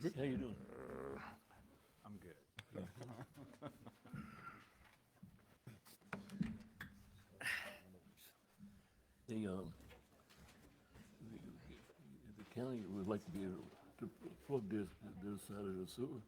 Rick, how you doing? I'm good. The, the county would like to be able to plug their side of the sewer.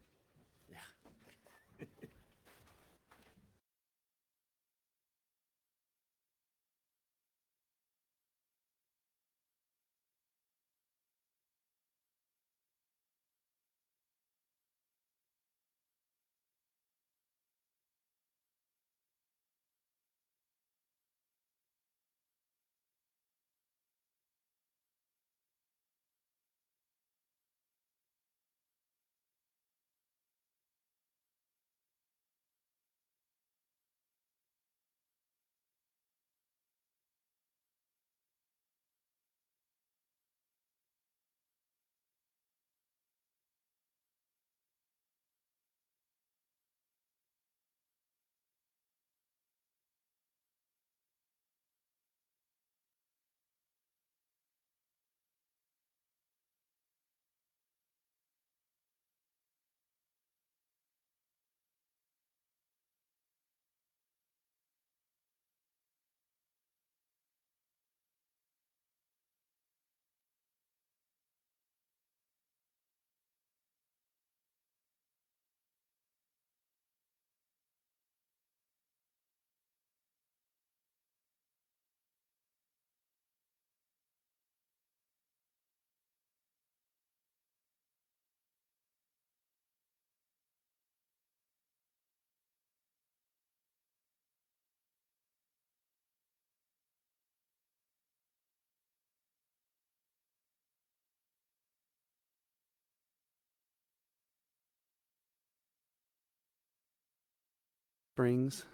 Springs,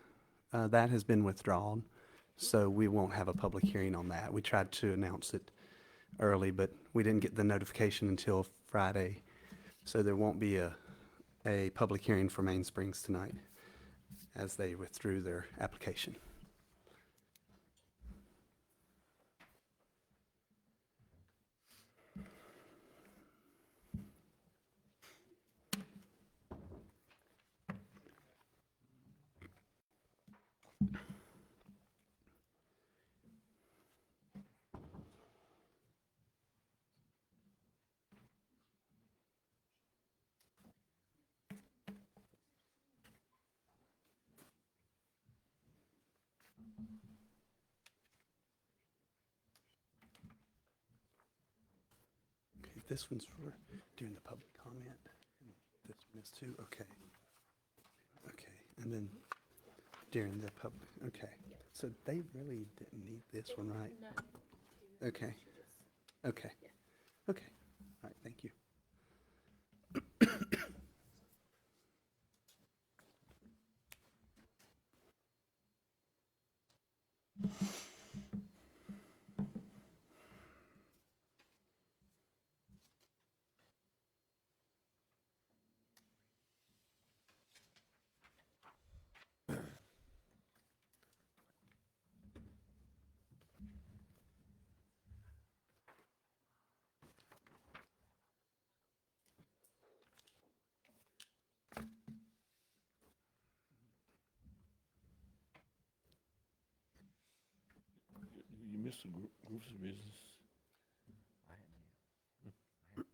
that has been withdrawn, so we won't have a public hearing on that. We tried to announce it early, but we didn't get the notification until Friday. So there won't be a public hearing for Main Springs tonight as they withdrew their application. Okay, this one's for doing the public comment. And this one is too, okay. Okay, and then during the public, okay. So they really didn't need this one, right? Okay, okay, okay. All right, thank you. You missed the groups of business. You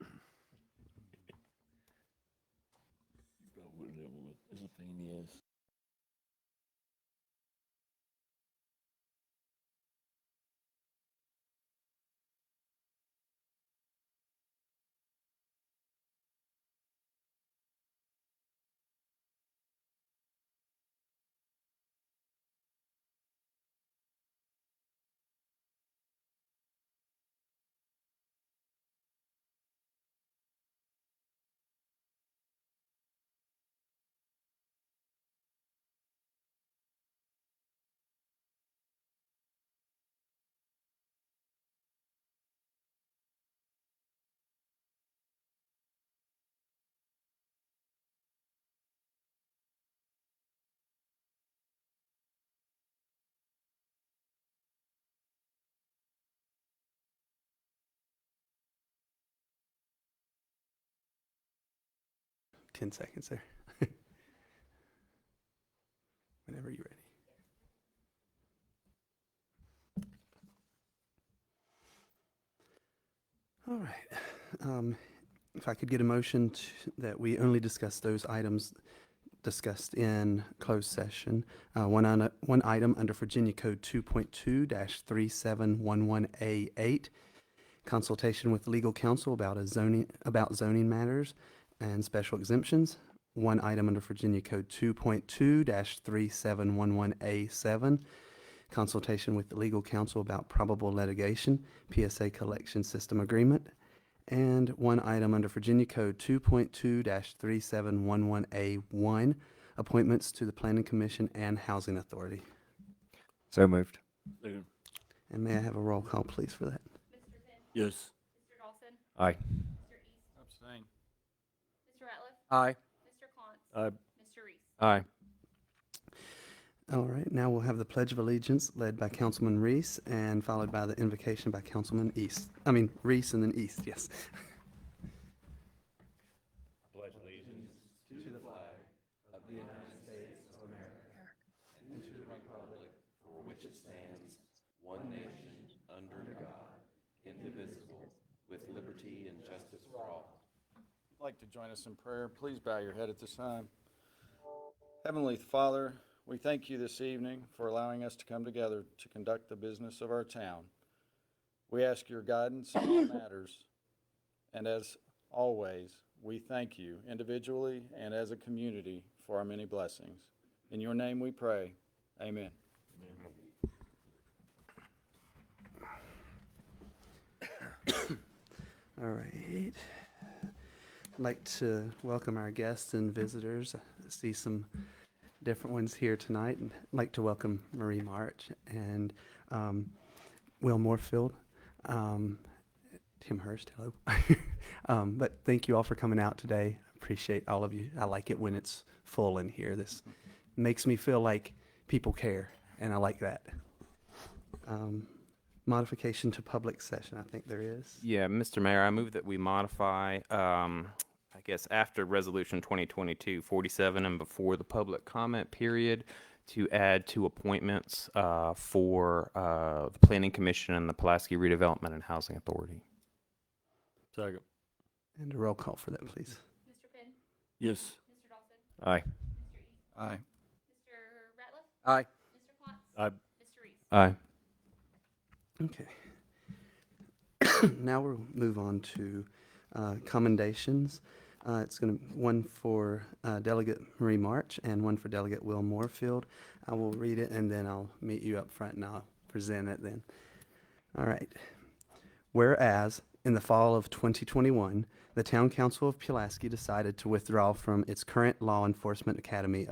probably wouldn't have one. It's a pain in the ass. 10 seconds there. Whenever you're ready. All right. If I could get a motion that we only discuss those items discussed in closed session. One item under Virginia Code 2.2-3711A8, consultation with legal counsel about zoning matters and special exemptions. One item under Virginia Code 2.2-3711A7, consultation with the legal counsel about probable litigation, PSA collection system agreement. And one item under Virginia Code 2.2-3711A1, appointments to the Planning Commission and Housing Authority. So moved. Second. And may I have a roll call, please, for that? Yes. Mr. Dawson? Aye. Mr. East? Abstain. Mr. Ratliff? Aye. Mr. Cantz? Aye. Mr. Reese? Aye. All right, now we'll have the Pledge of Allegiance led by Councilman Reese and followed by the invocation by Councilman Reese and then East, yes. If you'd like to join us in prayer, please bow your head at this time. Heavenly Father, we thank you this evening for allowing us to come together to conduct the business of our town. We ask your guidance in all matters, and as always, we thank you individually and as a community for our many blessings. In your name we pray. Amen. All right. I'd like to welcome our guests and visitors. I see some different ones here tonight. And I'd like to welcome Marie March and Will Moorfield, Tim Hurst, hello. But thank you all for coming out today. Appreciate all of you. I like it when it's full in here. This makes me feel like people care, and I like that. Modification to public session, I think there is. Yeah, Mr. Mayor, I move that we modify, I guess, after Resolution 2022-47 and before the public comment period, to add two appointments for the Planning Commission and the Pulaski Redevelopment and Housing Authority. Second. And a roll call for that, please. Mr. Penn? Yes. Mr. Dawson? Aye. Mr. East? Aye. Mr. Ratliff? Aye. Mr. Cantz? Aye. Mr. Reese? Aye. Okay. Now we'll move on to commendations. It's going to one for Delegate Marie March and one for Delegate Will Moorfield. I will read it and then I'll meet you up front and I'll present it then. All right. Whereas in the fall of 2021, the Town Council of Pulaski decided to withdraw from its current law enforcement academy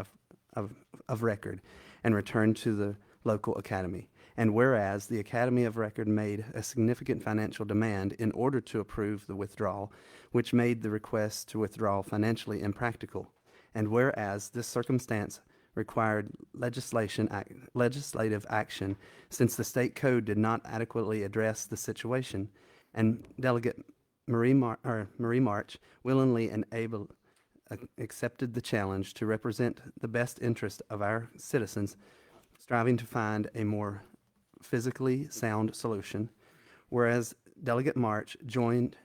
of record and return to the local academy. And whereas the Academy of Record made a significant financial demand in order to approve the withdrawal, which made the request to withdraw financially impractical. And whereas this circumstance required legislative action since the state code did not adequately address the situation, and Delegate Marie March willingly and accepted the challenge to represent the best interest of our citizens, striving to find a more physically sound solution, whereas Delegate March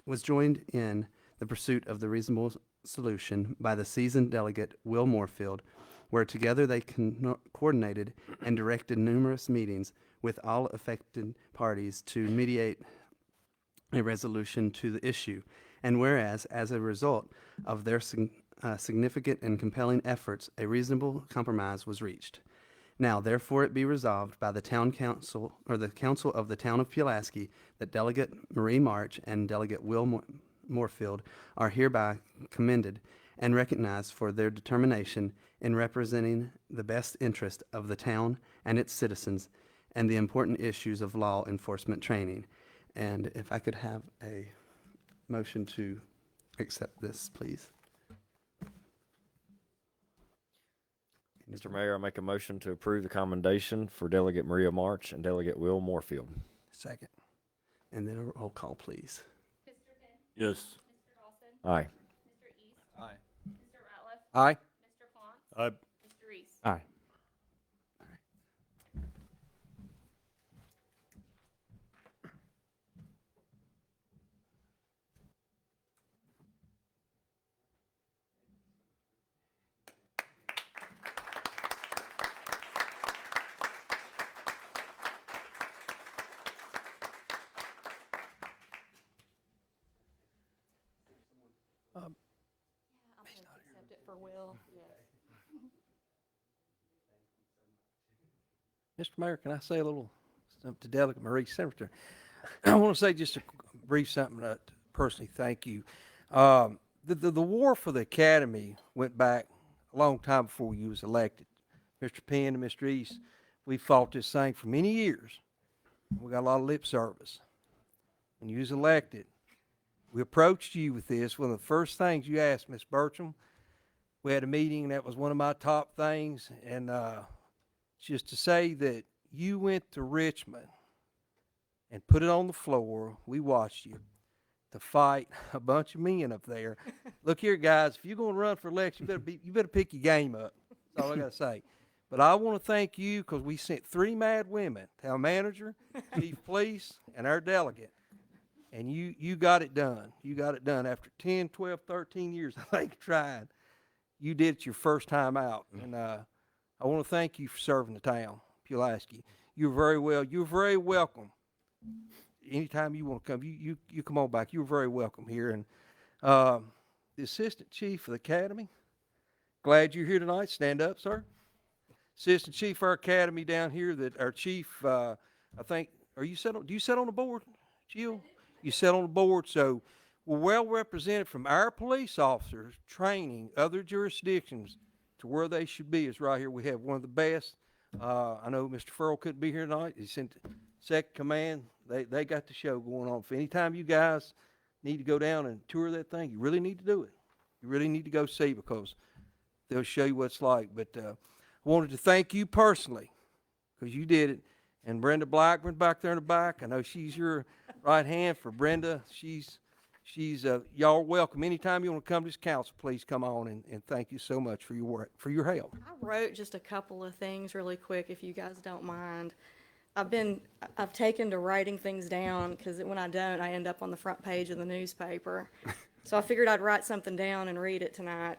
was joined in the pursuit of the reasonable solution by the seasoned Delegate Will Moorfield, where together they coordinated and directed numerous meetings with all affected parties to mediate a resolution to the issue, and whereas, as a result of their significant and compelling efforts, a reasonable compromise was reached. Now, therefore, it be resolved by the Town Council, or the Council of the Town of Pulaski, that Delegate Marie March and Delegate Will Moorfield are hereby commended and recognized for their determination in representing the best interest of the town and its citizens and the important issues of law enforcement training. And if I could have a motion to accept this, please. Mr. Mayor, I make a motion to approve the commendation for Delegate Maria March and Delegate Will Moorfield. Second. And then a roll call, please. Mr. Penn? Yes. Mr. Dawson? Aye. Mr. East? Aye. Mr. Aye. Mr. Pons. Aye. Mr. Reese. Aye. Accept it for Will. Mr. Mayor, can I say a little something to Delegate Marie Senator? I want to say just a brief something to personally thank you. The war for the academy went back a long time before you was elected. Mr. Penn and Mr. East, we fought this thing for many years. We got a lot of lip service. When you was elected, we approached you with this. One of the first things you asked, Ms. Bertram, we had a meeting, and that was one of my top things. And just to say that you went to Richmond and put it on the floor. We watched you to fight a bunch of men up there. Look here, guys, if you're going to run for election, you better pick your game up. That's all I got to say. But I want to thank you because we sent 3 mad women, town manager, chief of police, and our delegate. And you got it done. You got it done after 10, 12, 13 years, I think, trying. You did it your first time out. And I want to thank you for serving the town, Pulaski. You're very welcome. Anytime you want to come, you come on back. You're very welcome here. And the assistant chief of the academy, glad you're here tonight. Stand up, sir. Assistant chief of our academy down here, that our chief, I think, do you sit on the board, Jill? You sit on the board, so we're well represented from our police officers training other jurisdictions to where they should be is right here. We have one of the best. I know Mr. Furl couldn't be here tonight. He's in second command. They got the show going on. If anytime you guys need to go down and tour that thing, you really need to do it. You really need to go see, because they'll show you what it's like. But I wanted to thank you personally, because you did it. And Brenda Blackburn back there in the back, I know she's your right hand for Brenda. She's y'all are welcome. Anytime you want to come to this council, please come on, and thank you so much for your work, for your help. I wrote just a couple of things really quick, if you guys don't mind. I've taken to writing things down, because when I don't, I end up on the front page of the newspaper. So I figured I'd write something down and read it tonight.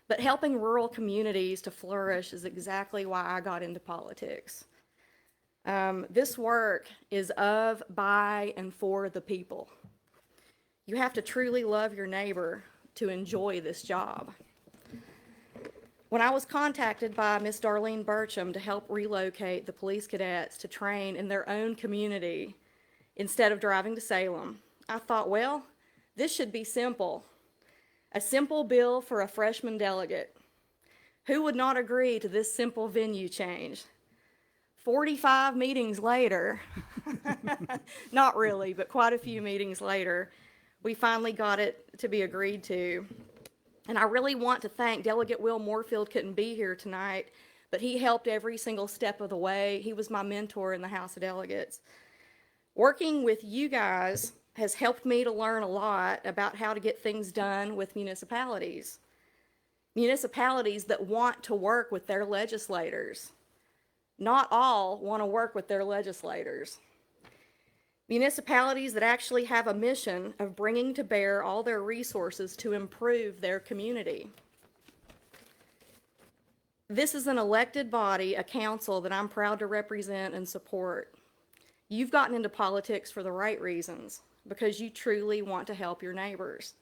But helping rural communities to flourish is exactly why I got into politics. This work is of, by, and for the people. You have to truly love your neighbor to enjoy this job. When I was contacted by Miss Darlene Burcham to help relocate the police cadets to train in their own community instead of driving to Salem, I thought, well, this should be simple. A simple bill for a freshman delegate. Who would not agree to this simple venue change? 45 meetings later, not really, but quite a few meetings later, we finally got it to be agreed to. And I really want to thank Delegate Will Moorfield. Couldn't be here tonight, but he helped every single step of the way. He was my mentor in the House of Delegates. Working with you guys has helped me to learn a lot about how to get things done with municipalities. Municipalities that want to work with their legislators. Not all want to work with their legislators. Municipalities that actually have a mission of bringing to bear all their resources to improve their community. This is an elected body, a council that I'm proud to represent and support. You've gotten into politics for the right reasons, because you truly want to help your neighbors.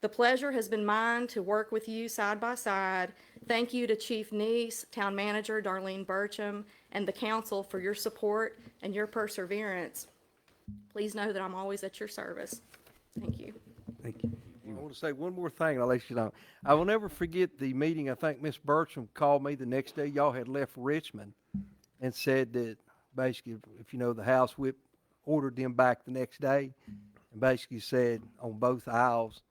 The pleasure has been mine to work with you side by side. Thank you to Chief Neese, Town Manager Darlene Burcham, and the council for your support and your perseverance. Please know that I'm always at your service. Thank you. Thank you. I want to say one more thing, and I'll let you know. I will never forget the meeting. I think Miss Burcham called me the next day. Y'all had left Richmond and said that basically, if you know, the House Whip ordered them back the next day and basically said on both aisles,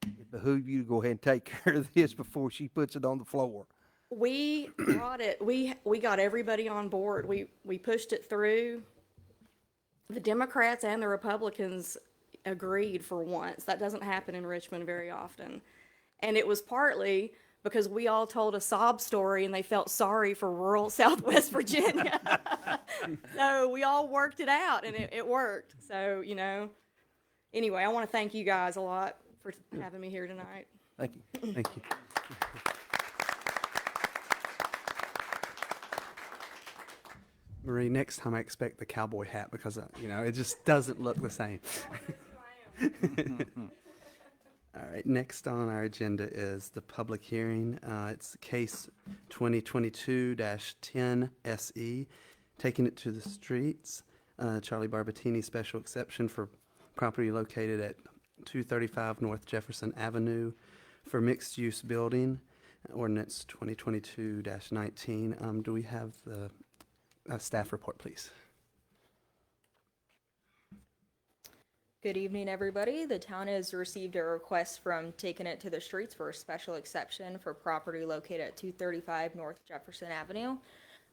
it behooves you to go ahead and take care of this before she puts it on the floor. We brought it, we got everybody on board. We pushed it through. The Democrats and the Republicans agreed for once. That doesn't happen in Richmond very often. And it was partly because we all told a sob story and they felt sorry for rural Southwest Virginia. So we all worked it out and it worked. So, you know, anyway, I want to thank you guys a lot for having me here tonight. Thank you. Thank you. Marie, next time I expect the cowboy hat because, you know, it just doesn't look the same. All right, next on our agenda is the public hearing. It's case 2022-10 SE, taking it to the streets. Charlie Barbatini, special exception for property located at 235 North Jefferson Avenue for mixed-use building, ordinance 2022-19. Do we have the staff report, please? Good evening, everybody. The town has received a request from Taking It to the Streets for a special exception for property located at 235 North Jefferson Avenue.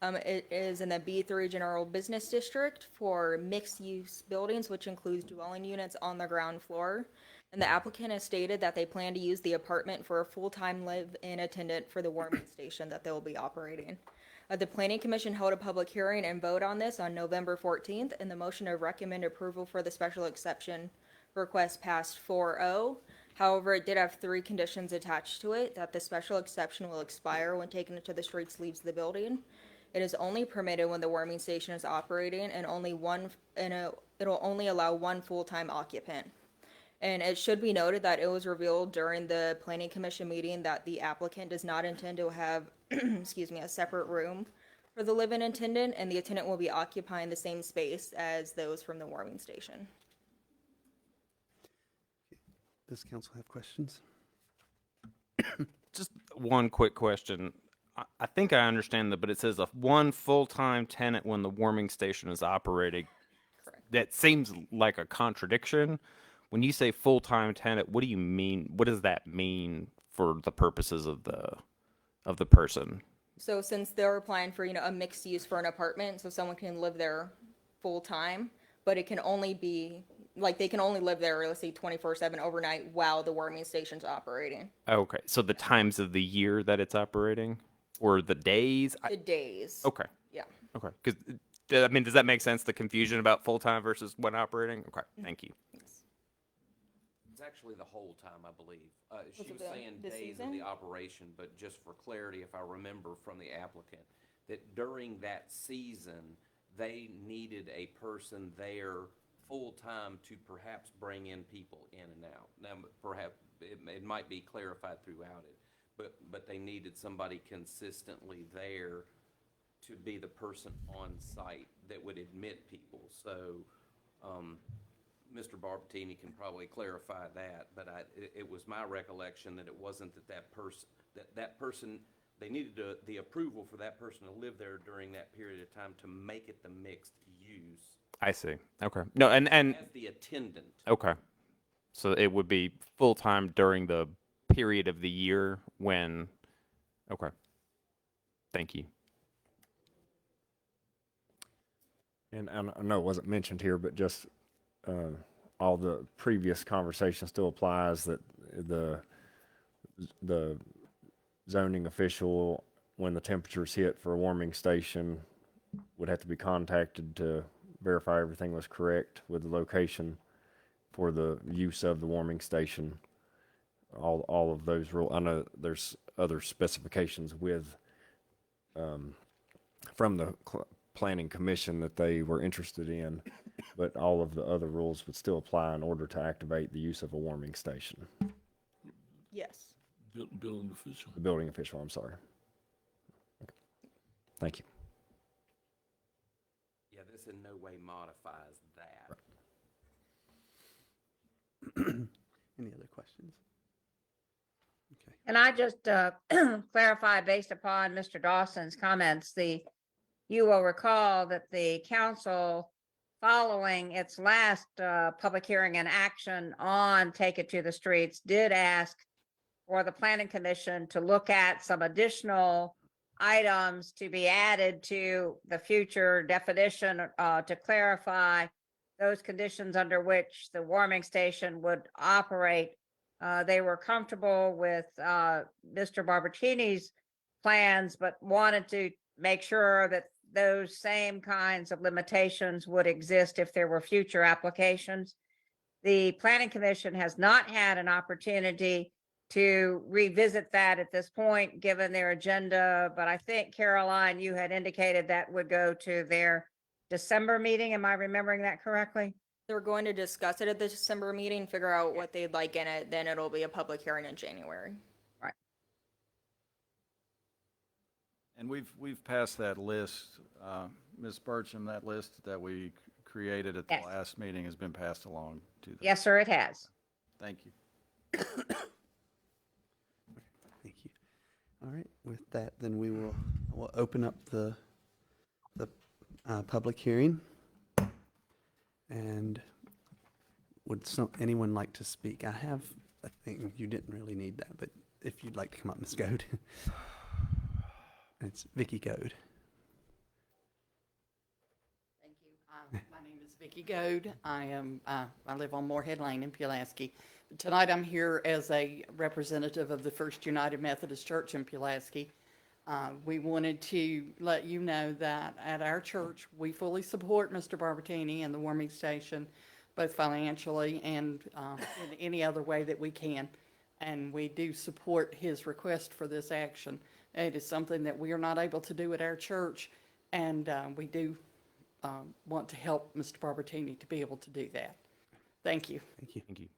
It is in the B3 General Business District for mixed-use buildings, which includes dwelling units on the ground floor. And the applicant has stated that they plan to use the apartment for a full-time live-in attendant for the warming station that they will be operating. The Planning Commission held a public hearing and vote on this on November 14th, and the motion to recommend approval for the special exception request passed 4-0. However, it did have 3 conditions attached to it: that the special exception will expire when Taking It to the Streets leaves the building. It is only permitted when the warming station is operating, and it'll only allow 1 full-time occupant. And it should be noted that it was revealed during the Planning Commission meeting that the applicant does not intend to have, excuse me, a separate room for the live-in attendant, and the attendant will be occupying the same space as those from the warming station. Does council have questions? Just one quick question. I think I understand that, but it says one full-time tenant when the warming station is operating. Correct. That seems like a contradiction. When you say full-time tenant, what do you mean? What does that mean for the purposes of the person? So since they're applying for, a mixed use for an apartment, so someone can live there full-time, but it can only be, they can only live there, let's say 24/7 overnight while the warming station's operating. Okay, so the times of the year that it's operating, or the days? The days. Okay, Yeah. okay. Because I mean, does that make sense? The confusion about full-time versus when operating? Okay, thank you. It's actually the whole time, I believe. She it was the- saying the days of season? the operation, but just for clarity, if I remember from the applicant, that during that season, they needed a person there full-time to perhaps bring in people in and out. Now, perhaps it might be clarified throughout it, but they needed somebody consistently there to be the person on site that would admit people. So, Mr. Barbatini can probably clarify that, but it was my recollection that it wasn't that person, they needed the approval for that person to live there during that period of time to make it the mixed use I see. Okay. No, and as the attendant. okay. So it would be full-time during the period of the year when, okay. Thank you. And I know it wasn't mentioned here, but just all the previous conversation still applies, that the zoning official, when the temperatures hit for a warming station, would have to be contacted to verify everything was correct with the location for the use of the warming station. All of those rules. I know there's other specifications with from the Planning Commission that they were interested in, but all of the other rules would still apply in order to activate the use of a warming station. Yes. Building official. The building official, I'm sorry. Okay. Thank you. Yeah, this in no way modifies that. Any other questions? Okay. And I just clarify based upon Mr. Dawson's comments, you will recall that the council, following its last public hearing and action on Take It to the Streets, did ask for the Planning Commission to look at some additional items to be added to the future definition to clarify those conditions under which the warming station would operate they were comfortable with Mr. Barbertini's plans, but wanted to make sure that those same kinds of limitations would exist if there were future applications. The Planning Commission has not had an opportunity to revisit that at this point, given their agenda, but I think, Caroline, you had indicated that would go to their December meeting. Am I remembering that correctly? They're going to discuss it at the December meeting, figure out what they'd like in it, then it'll be a public hearing in January. And we've passed that list, Ms. Burcham, that list that we created at the Yes. last meeting has been passed along to them. Yes, sir, it has. Thank you. Thank you. All right, with that, then we'll open up the public hearing. And would anyone like to speak? I have a thing, you didn't really need that, but if you'd like to come up, Ms. Goode. It's Vicky Goode. Thank you. My name is Vicki Goode. I live on Moorhead Lane in Pulaski. Tonight I'm here as a representative of the First United Methodist Church in Pulaski. We wanted to let you know that at our church, we fully support Mr. Barbertini and the warming station, both financially and in any other way that we can. And we do support his request for this action. It is something that we are not able to do at our church, and we do want to help Mr. Barbertini to be able to do that. Thank you. Thank you. Thank you.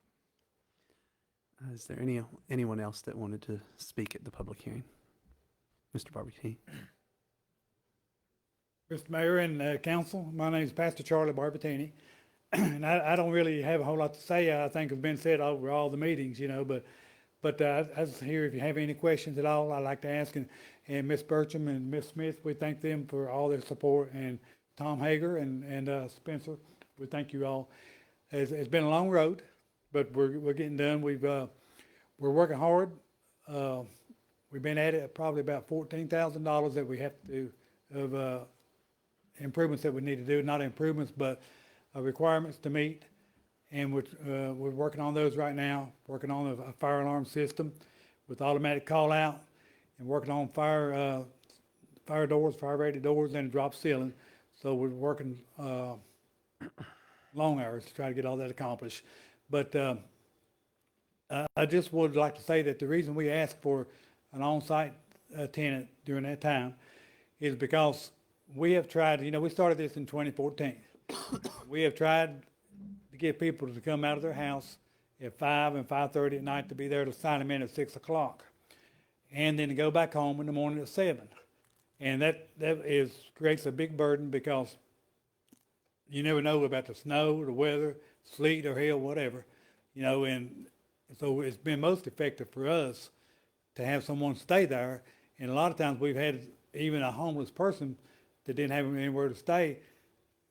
Is there anyone else that wanted to speak at the public hearing? Mr. Barbertini. Mr. Mayor and council, my name is Pastor Charlie Barbertini. And I don't really have a whole lot to say. I think it's been said over all the meetings, but I was here if you have any questions at all, I'd like to ask. And Ms. Burcham and Ms. Smith, we thank them for all their support. And Tom Hager and Spencer, we thank you all. It's been a long road, but we're getting done. We're working hard. We've been at it probably about $14,000 that we have to do of improvements that we need to do, not improvements, but requirements to meet. And we're working on those right now, working on a fire alarm system with automatic call out, and working on fire doors, fire rated doors, and drop ceiling. So we're working long hours to try to get all that accomplished. But I just would like to say that the reason we asked for an on-site tenant during that time is because we have tried, we started this in 2014. We have tried to get people to come out of their house at 5 and 5:30 at night to be there to sign them in at 6 o'clock. And then to go back home in the morning at 7. And that creates a big burden because you never know about the snow, the weather, sleet or hail, whatever, and so it's been most effective for us to have someone stay there. And a lot of times we've had even a homeless person that didn't have anywhere to stay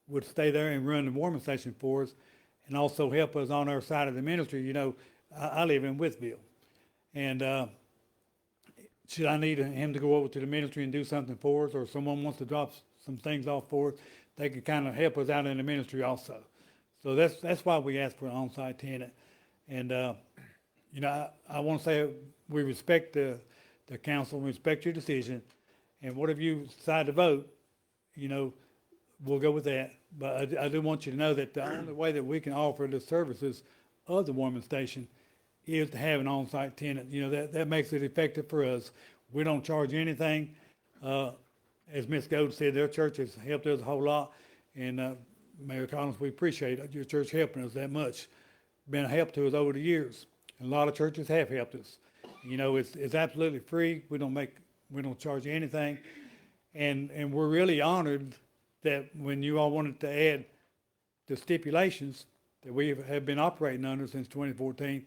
would stay there and run the warming station for us and also help us on our side of the ministry. I live in Withville, and should I need him to go over to the ministry and do something for us, or someone wants to drop some things off for us, they can kind of help us out in the ministry also. So that's why we asked for an on-site tenant. And I want to say we respect the council, we respect your decision, and whatever you decide to vote, we'll go with that. But I do want you to know that the only way that we can offer the services of the warming station is to have an on-site tenant. That makes it effective for us. We don't charge anything. As Ms. Gold said, their church has helped us a whole lot. And Mayor Collins, we appreciate your church helping us that much. Been a help to us over the years. And a lot of churches have helped us. It's absolutely free. We don't charge you anything. And we're really honored that when you all wanted to add the stipulations that we have been operating under since 2014,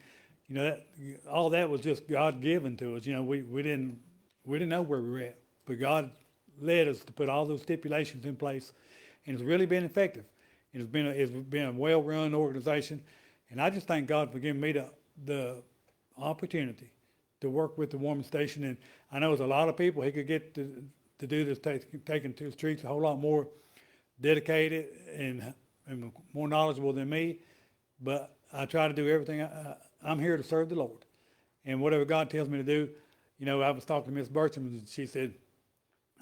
all that was just God given to us. We didn't know where we were at, but God led us to put all those stipulations in place, and it's really been effective. It's been a well-run organization, and I just thank God for giving me the opportunity to work with the warming station. And I know there's a lot of people he could get to do this, taking to the streets a whole lot more dedicated and more knowledgeable than me, but I try to do everything I'm here to serve the Lord. And whatever God tells me to do, you know, I was talking to Miss Burcham, and she said,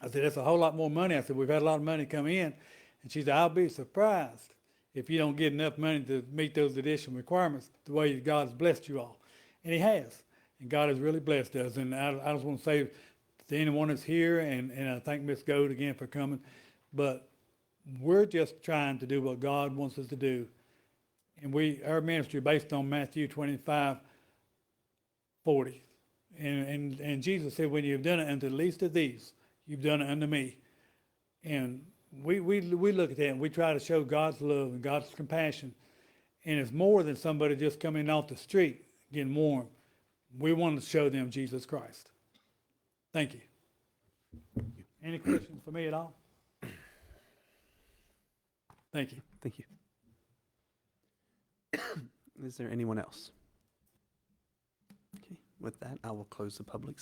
I said, that's a whole lot more money. I said, we've had a lot of money come in. And she said, I'll be surprised if you don't get enough money to meet those additional requirements the way God's blessed you all. And he has. And God has really blessed us. And I just want to say to anyone that's here, and I thank Miss Gold again for coming, but we're just trying to do what God wants us to do. And our ministry based on Matthew 25:40. And Jesus said, when you've done it unto the least of these, you've done it unto me. And we look at that and we try to show God's love and God's compassion. And it's more than somebody just coming off the street getting warm. We want to show them Jesus Christ. Thank you. Any questions for me at all? Thank you. Thank you. Is there anyone else? Okay, with that, I will close the public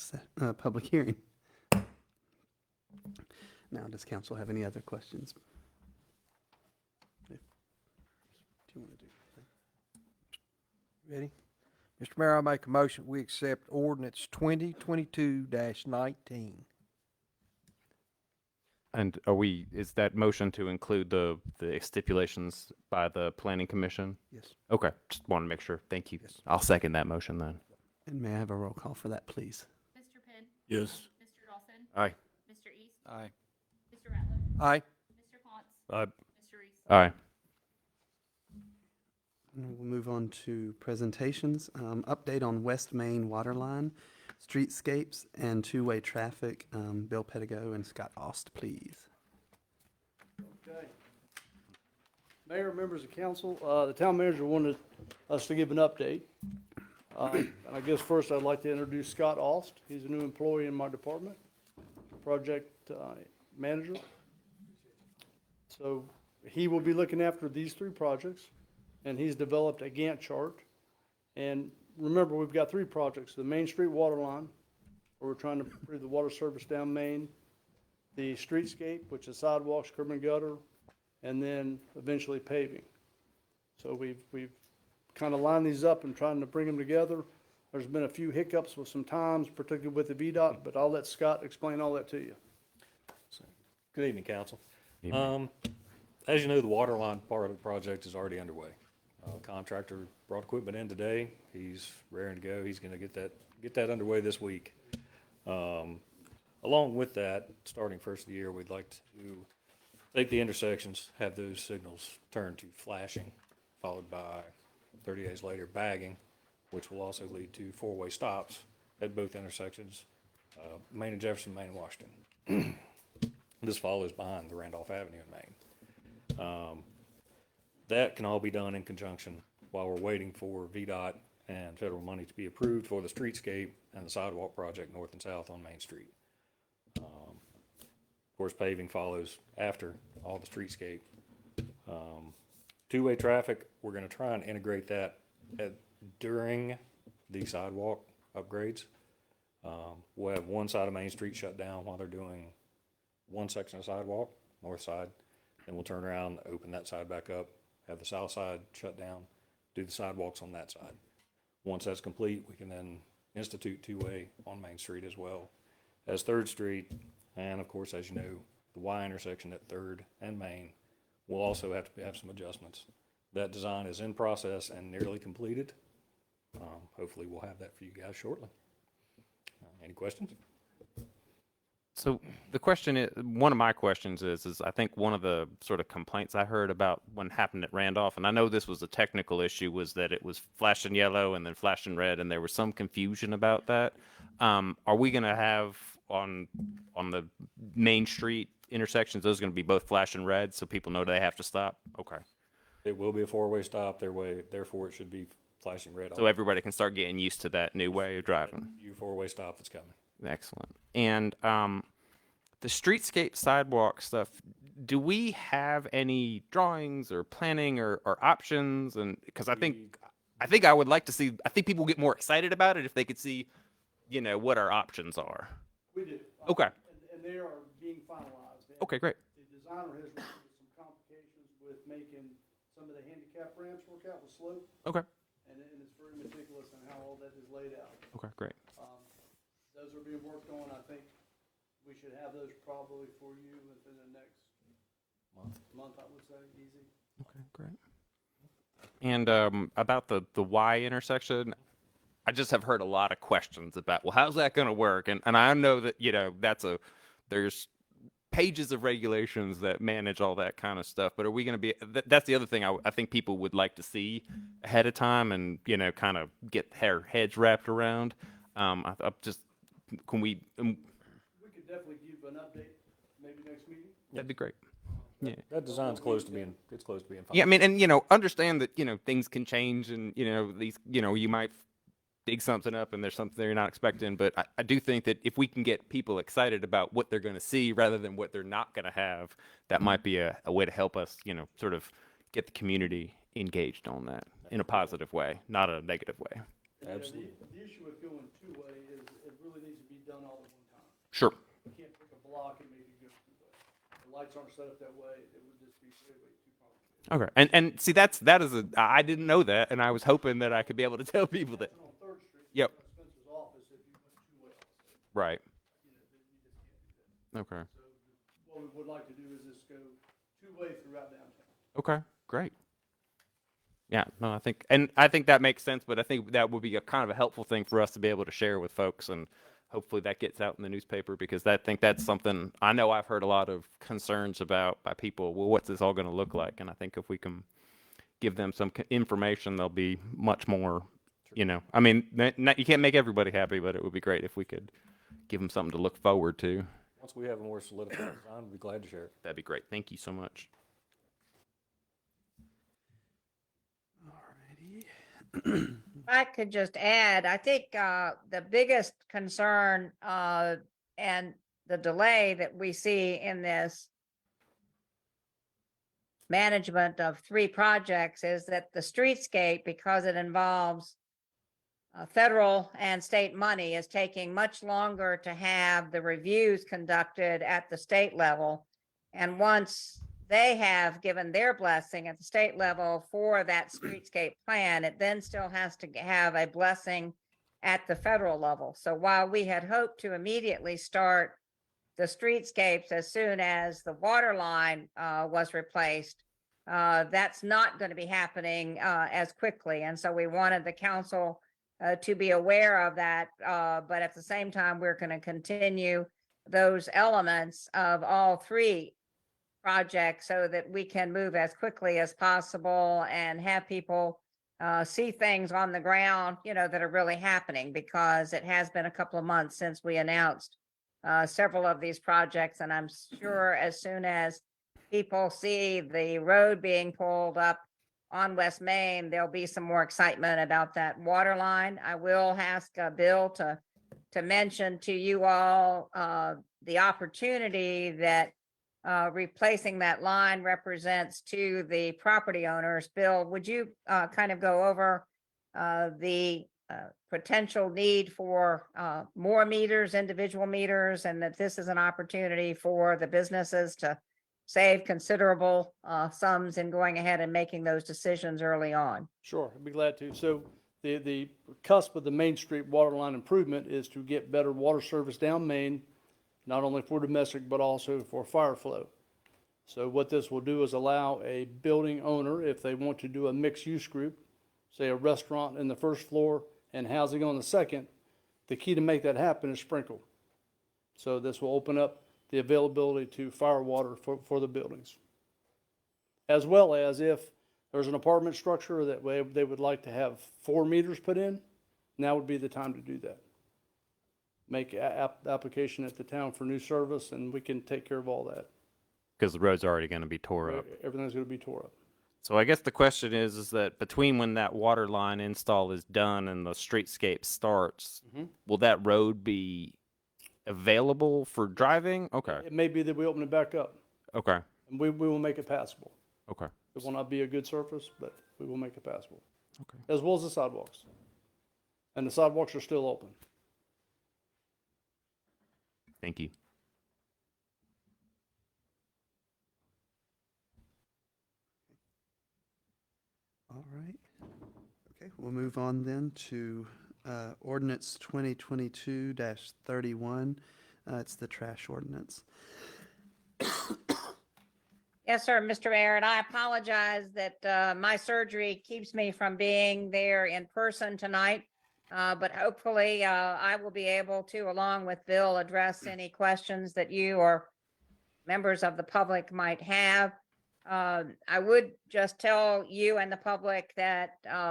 hearing. Now, does council have any other questions? Do you want to do? Ready? Mr. Mayor, I make a motion, we accept ordinance 2022-19. And is that motion to include the stipulations by the planning commission? Yes. Okay, just want to make sure. Thank you. Yes. I'll second that motion then. And may I have a roll call for that, please? Mr. Penn? Yes. Mr. Dawson? Aye. Mr. East? Aye. Mr. Ratliff? Aye. Mr. Pons? Aye. Mr. Reese? Aye. And we'll move on to presentations. Update on West Main water line, streetscapes, and two-way traffic. Bill Pettigo and Scott Ost, please. Okay. Mayor, members of council, the town manager wanted us to give an update. And I guess first I'd like to introduce Scott Ost. He's a new employee in my department, project manager. So he will be looking after these three projects, and he's developed a Gantt chart. And remember, we've got three projects: the Main Street water line, where we're trying to improve the water service down Main, the streetscape, which is sidewalks, curb and gutter, and then eventually paving. So we've kind of lined these up and trying to bring them together. There's been a few hiccups with some times, particularly with the VDOT, but I'll let Scott explain all that to you. Good evening, council. As you know, the water line part of the project is already underway. Contractor brought equipment in today. He's raring to go. He's going to get that underway this week. Along with that, starting first of the year, we'd like to take the intersections, have those signals turn to flashing, followed by 30 days later bagging, which will also lead to four-way stops at both intersections, Main and Jefferson, Main and Washington. This follows behind the Randolph Avenue in Maine. That can all be done in conjunction while we're waiting for VDOT and federal money to be approved for the streetscape and the sidewalk project north and south on Main Street. Of course, paving follows after all the streetscape. Two-way traffic, we're going to try and integrate that during the sidewalk upgrades. We'll have one side of Main Street shut down while they're doing one section of sidewalk, north side. Then we'll turn around, open that side back up, have the south side shut down, do the sidewalks on that side. Once that's complete, we can then institute two-way on Main Street as well as 3rd Street. And of course, as you know, the Y intersection at 3rd and Main will also have to have some adjustments. That design is in process and nearly completed. Hopefully we'll have that for you guys shortly. Any questions? So the question is, one of my questions is I think one of the sort of complaints I heard about when it happened at Randolph, and I know this was a technical issue, was that it was flashing yellow and then flashing red, and there was some confusion about that. Are we going to have on the Main Street intersections, those are going to be both flashing red so people know they have to stop? Okay. It will be a four-way stop, therefore it should be flashing red. So everybody can start getting used to that new way of driving. New four-way stop that's coming. Excellent. And the streetscape sidewalk stuff, do we have any drawings or planning or options? And because I think I would like to see, I think people get more excited about it if they could see, you know, what our options are. We do. Okay. And they are being finalized. Okay, great. The designer has run into some complications with making some of the handicap ramps work out with slope. Okay. And it's very meticulous, and Okay, great. Those are being worked on. I think we should have those probably for you within the next month, I would say, easy. Okay, great. And about the Y intersection, I just have heard a lot of questions about, well, how's that going to work? And I know that, you know, there's pages of regulations that manage all that kind of stuff, but are we going to be, that's the other thing I think people would like to see ahead of time and, you know, kind of get their heads wrapped around. Can we, We could definitely give an update maybe next meeting. that'd be great. Yeah. That design's close to being, it's close to being Yeah, I final. mean, and, you know, understand that, you know, things can change and, you know, you might dig something up and there's something you're not expecting. But I do think that if we can get people excited about what they're going to see rather than what they're not going to have, that might be a way to help us, you know, sort of get the community engaged on that in a positive way, not a negative way. Absolutely. The issue with going two-way is it really needs to be done all at one time. Sure. You can't pick a block and maybe go two-way. The lights aren't set up that way. It would just be way too complicated. Okay. And see, that is I didn't know that, and I was hoping that I could be able to tell people that. On Third Street, Yep. Spencer's office, if you went two-way also, Right. you know, then you just can't do that. Okay. So what we would like to do is just go two-way throughout downtown. Okay. Great. Yeah. No, I think that makes sense, but I think that would be a kind of a helpful thing for us to be able to share with folks, and hopefully that gets out in the newspaper because I think that's something I know I've heard a lot of concerns about by people. Well, what's this all going to look like? And I think if we can give them some information, they'll be much more, you know, I mean, you can't make everybody happy, but it would be great if we could give them something to look forward to. Once we have a more solidified design, we'd be glad to share it. That'd be great. Thank you so much. Alrighty. If I could just add, I think the biggest concern and the delay that we see in this management of 3 projects is that the streetscape, because it involves federal and state money, is taking much longer to have the reviews conducted at the state level. And once they have given their blessing at the state level for that streetscape plan, it then still has to have a blessing at the federal level. So while we had hoped to immediately start the streetscapes as soon as the water line was replaced, that's not going to be happening as quickly. And so we wanted the council to be aware of that. But at the same time, we're going to continue those elements of all 3 project so that we can move as quickly as possible and have people see things on the ground, you know, that are really happening, because it has been a couple of months since we announced several of these projects. And I'm sure as soon as people see the road being pulled up on West Main, there'll be some more excitement about that water line. I will ask Bill to mention to you all the opportunity that replacing that line represents to the property owners. Bill, would you kind of go over the potential need for more meters, individual meters, and that this is an opportunity for the businesses to save considerable sums in going ahead and making those decisions early on? Sure, I'd be glad to. So the cusp of the Main Street water line improvement is to get better water service down Main, not only for domestic, but also for fire flow. So what this will do is allow a building owner, if they want to do a mixed-use group, say a restaurant in the first floor and housing on the second, the key to make that happen is sprinkle. So this will open up the availability to fire water for the buildings. As well as if there's an apartment structure that they would like to have 4 meters put in, now would be the time to do that. Make application at the town for new service, and we can take care of all that. Because the road's already going to be tore up. Everything's gonna be tore up. So I guess the question is that between when that water line install is done and the streetscape starts, will that road be available for driving? Okay. It may be that we open it back up, Okay. and we will make it passable. Okay. It will not be a good surface, but we will make it passable. Okay. As well as the sidewalks. And the sidewalks are still open. Thank you. All right. Okay, we'll move on then to ordinance 2022-31. It's the trash ordinance. Yes, sir, Mr. Mayor, and I apologize that my surgery keeps me from being there in person tonight. But hopefully, I will be able to, along with Bill, address any questions that you or members of the public might have. I would just tell you and the public that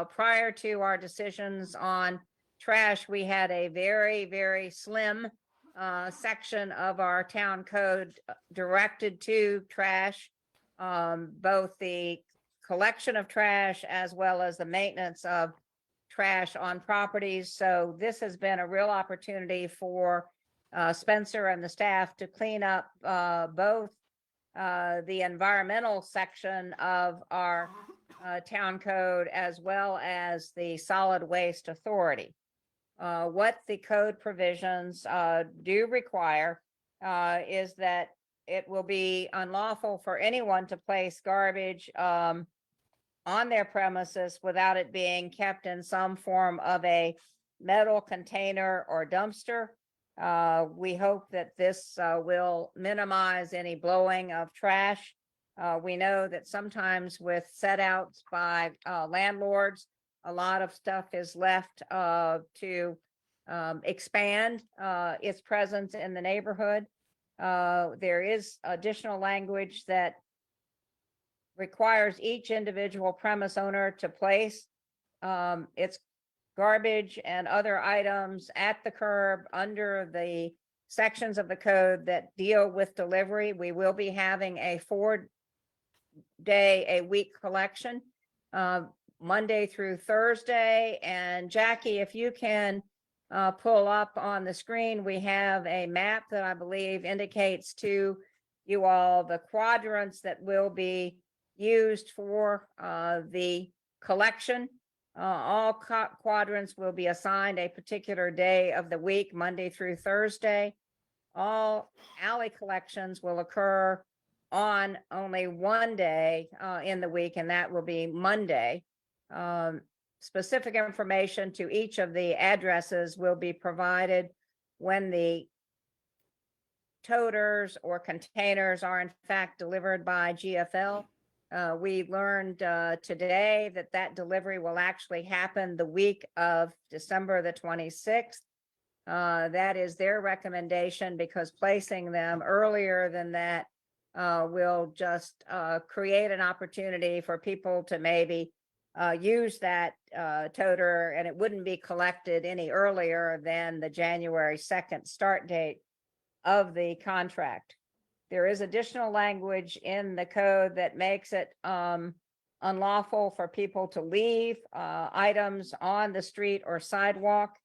prior to our decisions on trash, we had a very, very slim section of our town code directed to trash, both the collection of trash as well as the maintenance of trash on properties. So this has been a real opportunity for Spencer and the staff to clean up both the environmental section of our town code as well as the solid waste authority. What the code provisions do require is that it will be unlawful for anyone to place garbage on their premises without it being kept in some form of a metal container or dumpster. We hope that this will minimize any blowing of trash. We know that sometimes with set outs by landlords, a lot of stuff is left to expand its presence in the neighborhood. There is additional language that requires each individual premise owner to place its garbage and other items at the curb under the sections of the code that deal with delivery. We will be having a 4-day-a-week collection, Monday through Thursday. And Jackie, if you can pull up on the screen, we have a map that I believe indicates to you all the quadrants that will be used for the collection. All quadrants will be assigned a particular day of the week, Monday through Thursday. All alley collections will occur on only one day in the week, and that will be Monday. Specific information to each of the addresses will be provided when the toters or containers are in fact delivered by GFL. We learned today that that delivery will actually happen the week of December the 26th. That is their recommendation because placing them earlier than that will just create an opportunity for people to maybe use that toter, and it wouldn't be collected any earlier than the January 2nd start date of the contract. There is additional language in the code that makes it unlawful for people to leave items on the street or sidewalk,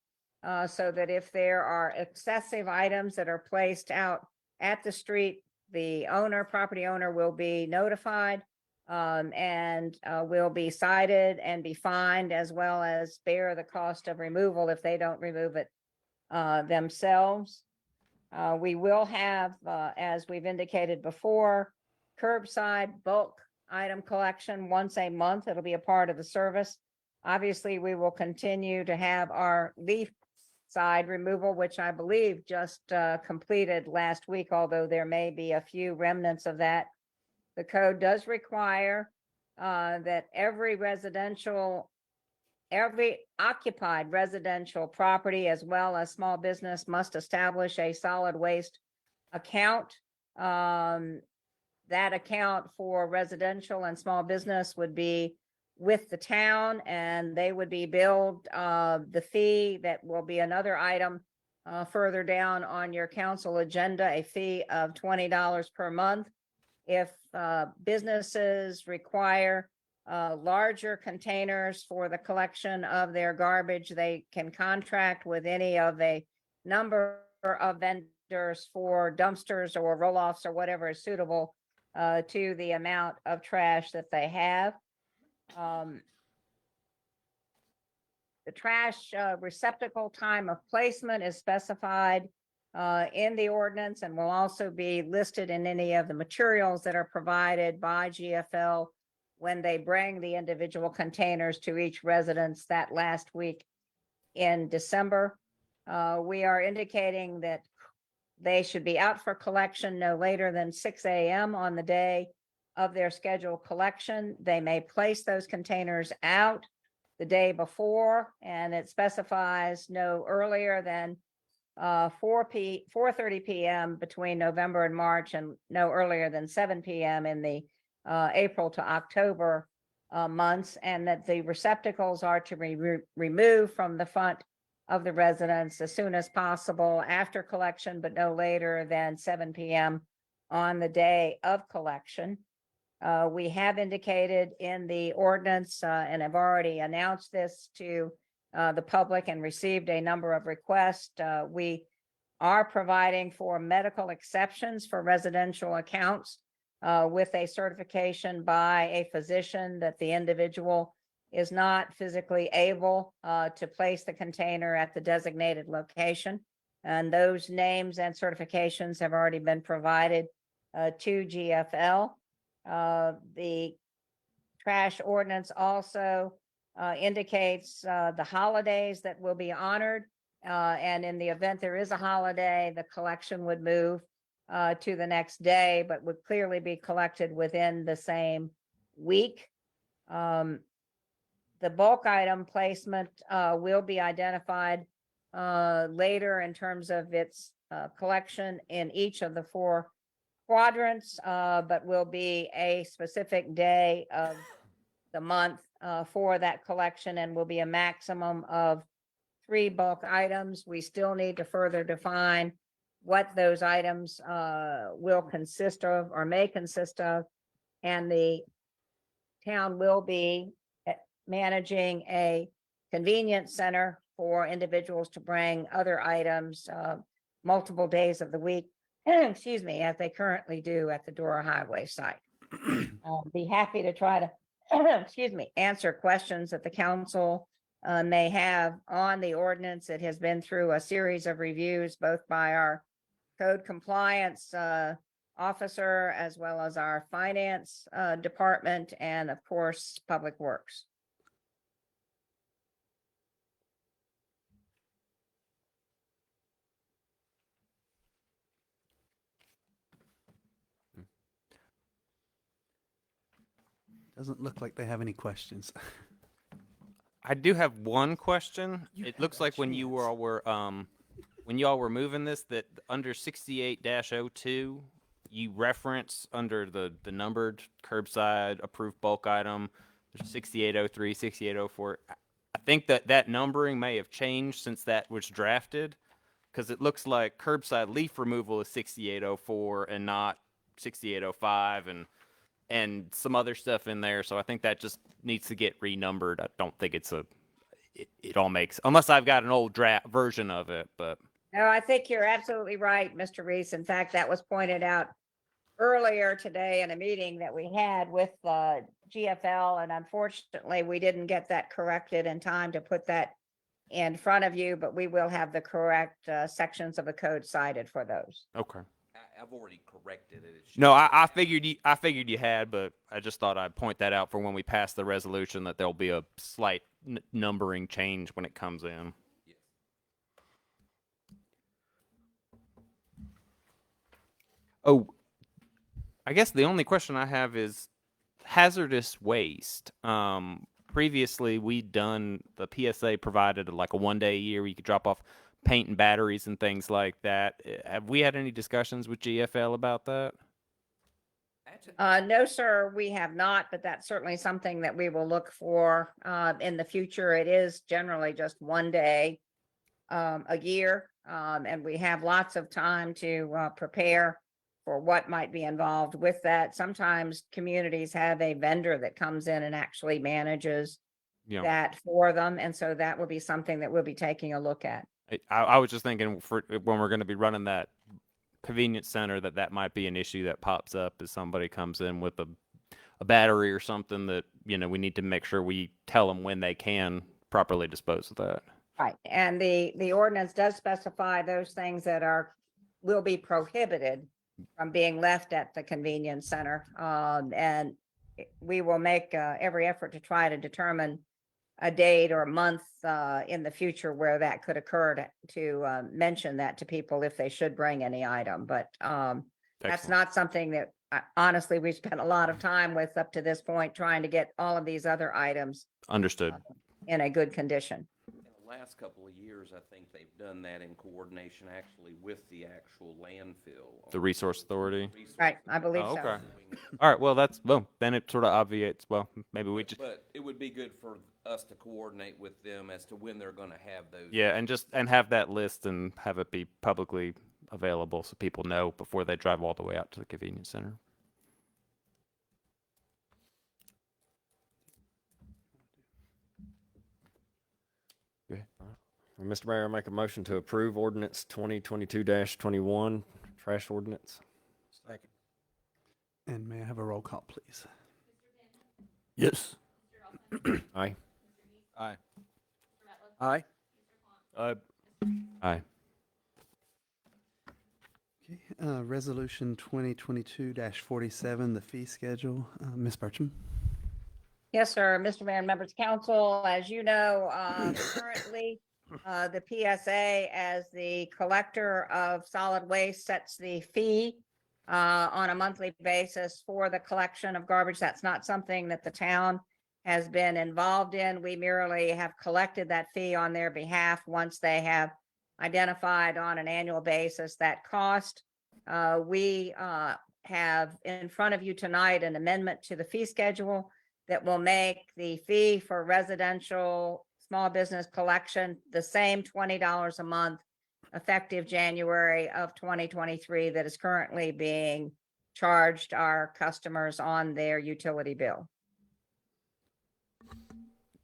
so that if there are excessive items that are placed out at the street, the property owner will be notified and will be cited and be fined, as well as bear the cost of removal if they don't remove it themselves. We will have, as we've indicated before, curbside bulk item collection once a month. It'll be a part of the service. Obviously, we will continue to have our leaf side removal, which I believe just completed last week, although there may be a few remnants of that. The code does require that every occupied residential property as well as small business must establish a solid waste account. That account for residential and small business would be with the town, and they would be billed the fee that will be another item further down on your council agenda, a fee of $20 per month. If businesses require larger containers for the collection of their garbage, they can contract with any of a number of vendors for dumpsters or roll-offs or whatever is suitable to the amount of trash that they have. The trash receptacle time of placement is specified in the ordinance and will also be listed in any of the materials that are provided by GFL when they bring the individual containers to each residence that last week in December. We are indicating that they should be out for collection no later than 6 a.m. on the day of their scheduled collection. They may place those containers out the day before, and it specifies no earlier than 4:30 p.m. between November and March, and no earlier than 7 p.m. in the April to October months, and that the receptacles are to be removed from the front of the residence as soon as possible after collection, but no later than 7 p.m. on the day of collection. We have indicated in the ordinance and have already announced this to the public and received a number of requests. We are providing for medical exceptions for residential accounts with a certification by a physician that the individual is not physically able to place the container at the designated location. And those names and certifications have already been provided to GFL. The trash ordinance also indicates the holidays that will be honored. And in the event there is a holiday, the collection would move to the next day, but would clearly be collected within the same week. The bulk item placement will be identified later in terms of its collection in each of the 4 quadrants, but will be a specific day of the month for that collection, and will be a maximum of 3 bulk items. We still need to further define what those items will consist of or may consist of, and the town will be managing a convenience center for individuals to bring other items multiple days of the week, excuse me, as they currently do at the Dora Highway site. I'll be happy to try to, excuse me, answer questions that the council may have on the ordinance. It has been through a series of reviews, both by our code compliance officer, as well as our finance department, and of course, Public Works. Doesn't look like they have any questions. I do have one question. You It have looks a like when you chance. all were when y'all were moving this, that under 68-02, you reference under the numbered curbside approved bulk item, there's 6803, 6804. I think that numbering may have changed since that was drafted, because it looks like curbside leaf removal is 6804 and not 6805, and some other stuff in there. So I think that just needs to get renumbered. I don't think it all makes, unless I've got an old draft version of it, but. No, I think you're absolutely right, Mr. Reese. In fact, that was pointed out earlier today in a meeting that we had with GFL, and unfortunately, we didn't get that corrected in time to put that in front of you, but we will have the correct sections of the code cited for those. Okay. I've already corrected it. It should No, be I figured you had, but I just thought I'd point that out for when we pass the resolution, that there'll be a slight numbering change when it comes in. Yes. Oh, I guess the only question I have is hazardous waste. Previously, we'd done, the PSA provided like a 1 day a year where you could drop off paint and batteries and things like that. Have we had any discussions with GFL about that? No, sir, we have not, but that's certainly something that we will look for in the future. It is generally just 1 day a year, and we have lots of time to prepare for what might be involved with that. Sometimes communities have a vendor that comes in and actually manages that for them, and so that will be something that we'll be taking a look at. I was just thinking, for when we're going to be running that convenience center, that might be an issue that pops up as somebody comes in with a battery or something that, we need to make sure we tell them when they can properly dispose of that. Right, and the ordinance does specify those things that will be prohibited from being left at the convenience center. And we will make every effort to try to determine a date or a month in the future where that could occur to mention that to people if they should bring any item. But that's Excellent. not something that honestly we've spent a lot of time with up to this point, trying to get all of these other items Understood. in a good condition. In the last couple of years, I think they've done that in coordination actually with the actual landfill. The Resource Authority. Right, I believe Oh, so. okay. All right. Well, then it sort of obviates. Well, maybe we just But it would be good for us to coordinate with them as to when they're gonna have those. and have that list and have it be publicly available so people know before they drive all the way out to the convenience center. Well, Mr. Mayor, I make a motion to approve ordinance 2022-21, trash ordinance. Second. And may I have a roll call, please? Yes. Aye. Aye. Aye. Aye. Okay, resolution 2022-47, the fee schedule. Ms. Burcham? Yes, sir. Mr. Mayor and members of council, as you know, currently, the PSA as the collector of solid waste sets the fee on a monthly basis for the collection of garbage. That's not something that the town has been involved in. We merely have collected that fee on their behalf once they have identified on an annual basis that cost. We have in front of you tonight an amendment to the fee schedule that will make the fee for residential small business collection the same $20 a month effective January of 2023 that is currently being charged our customers on their utility bill.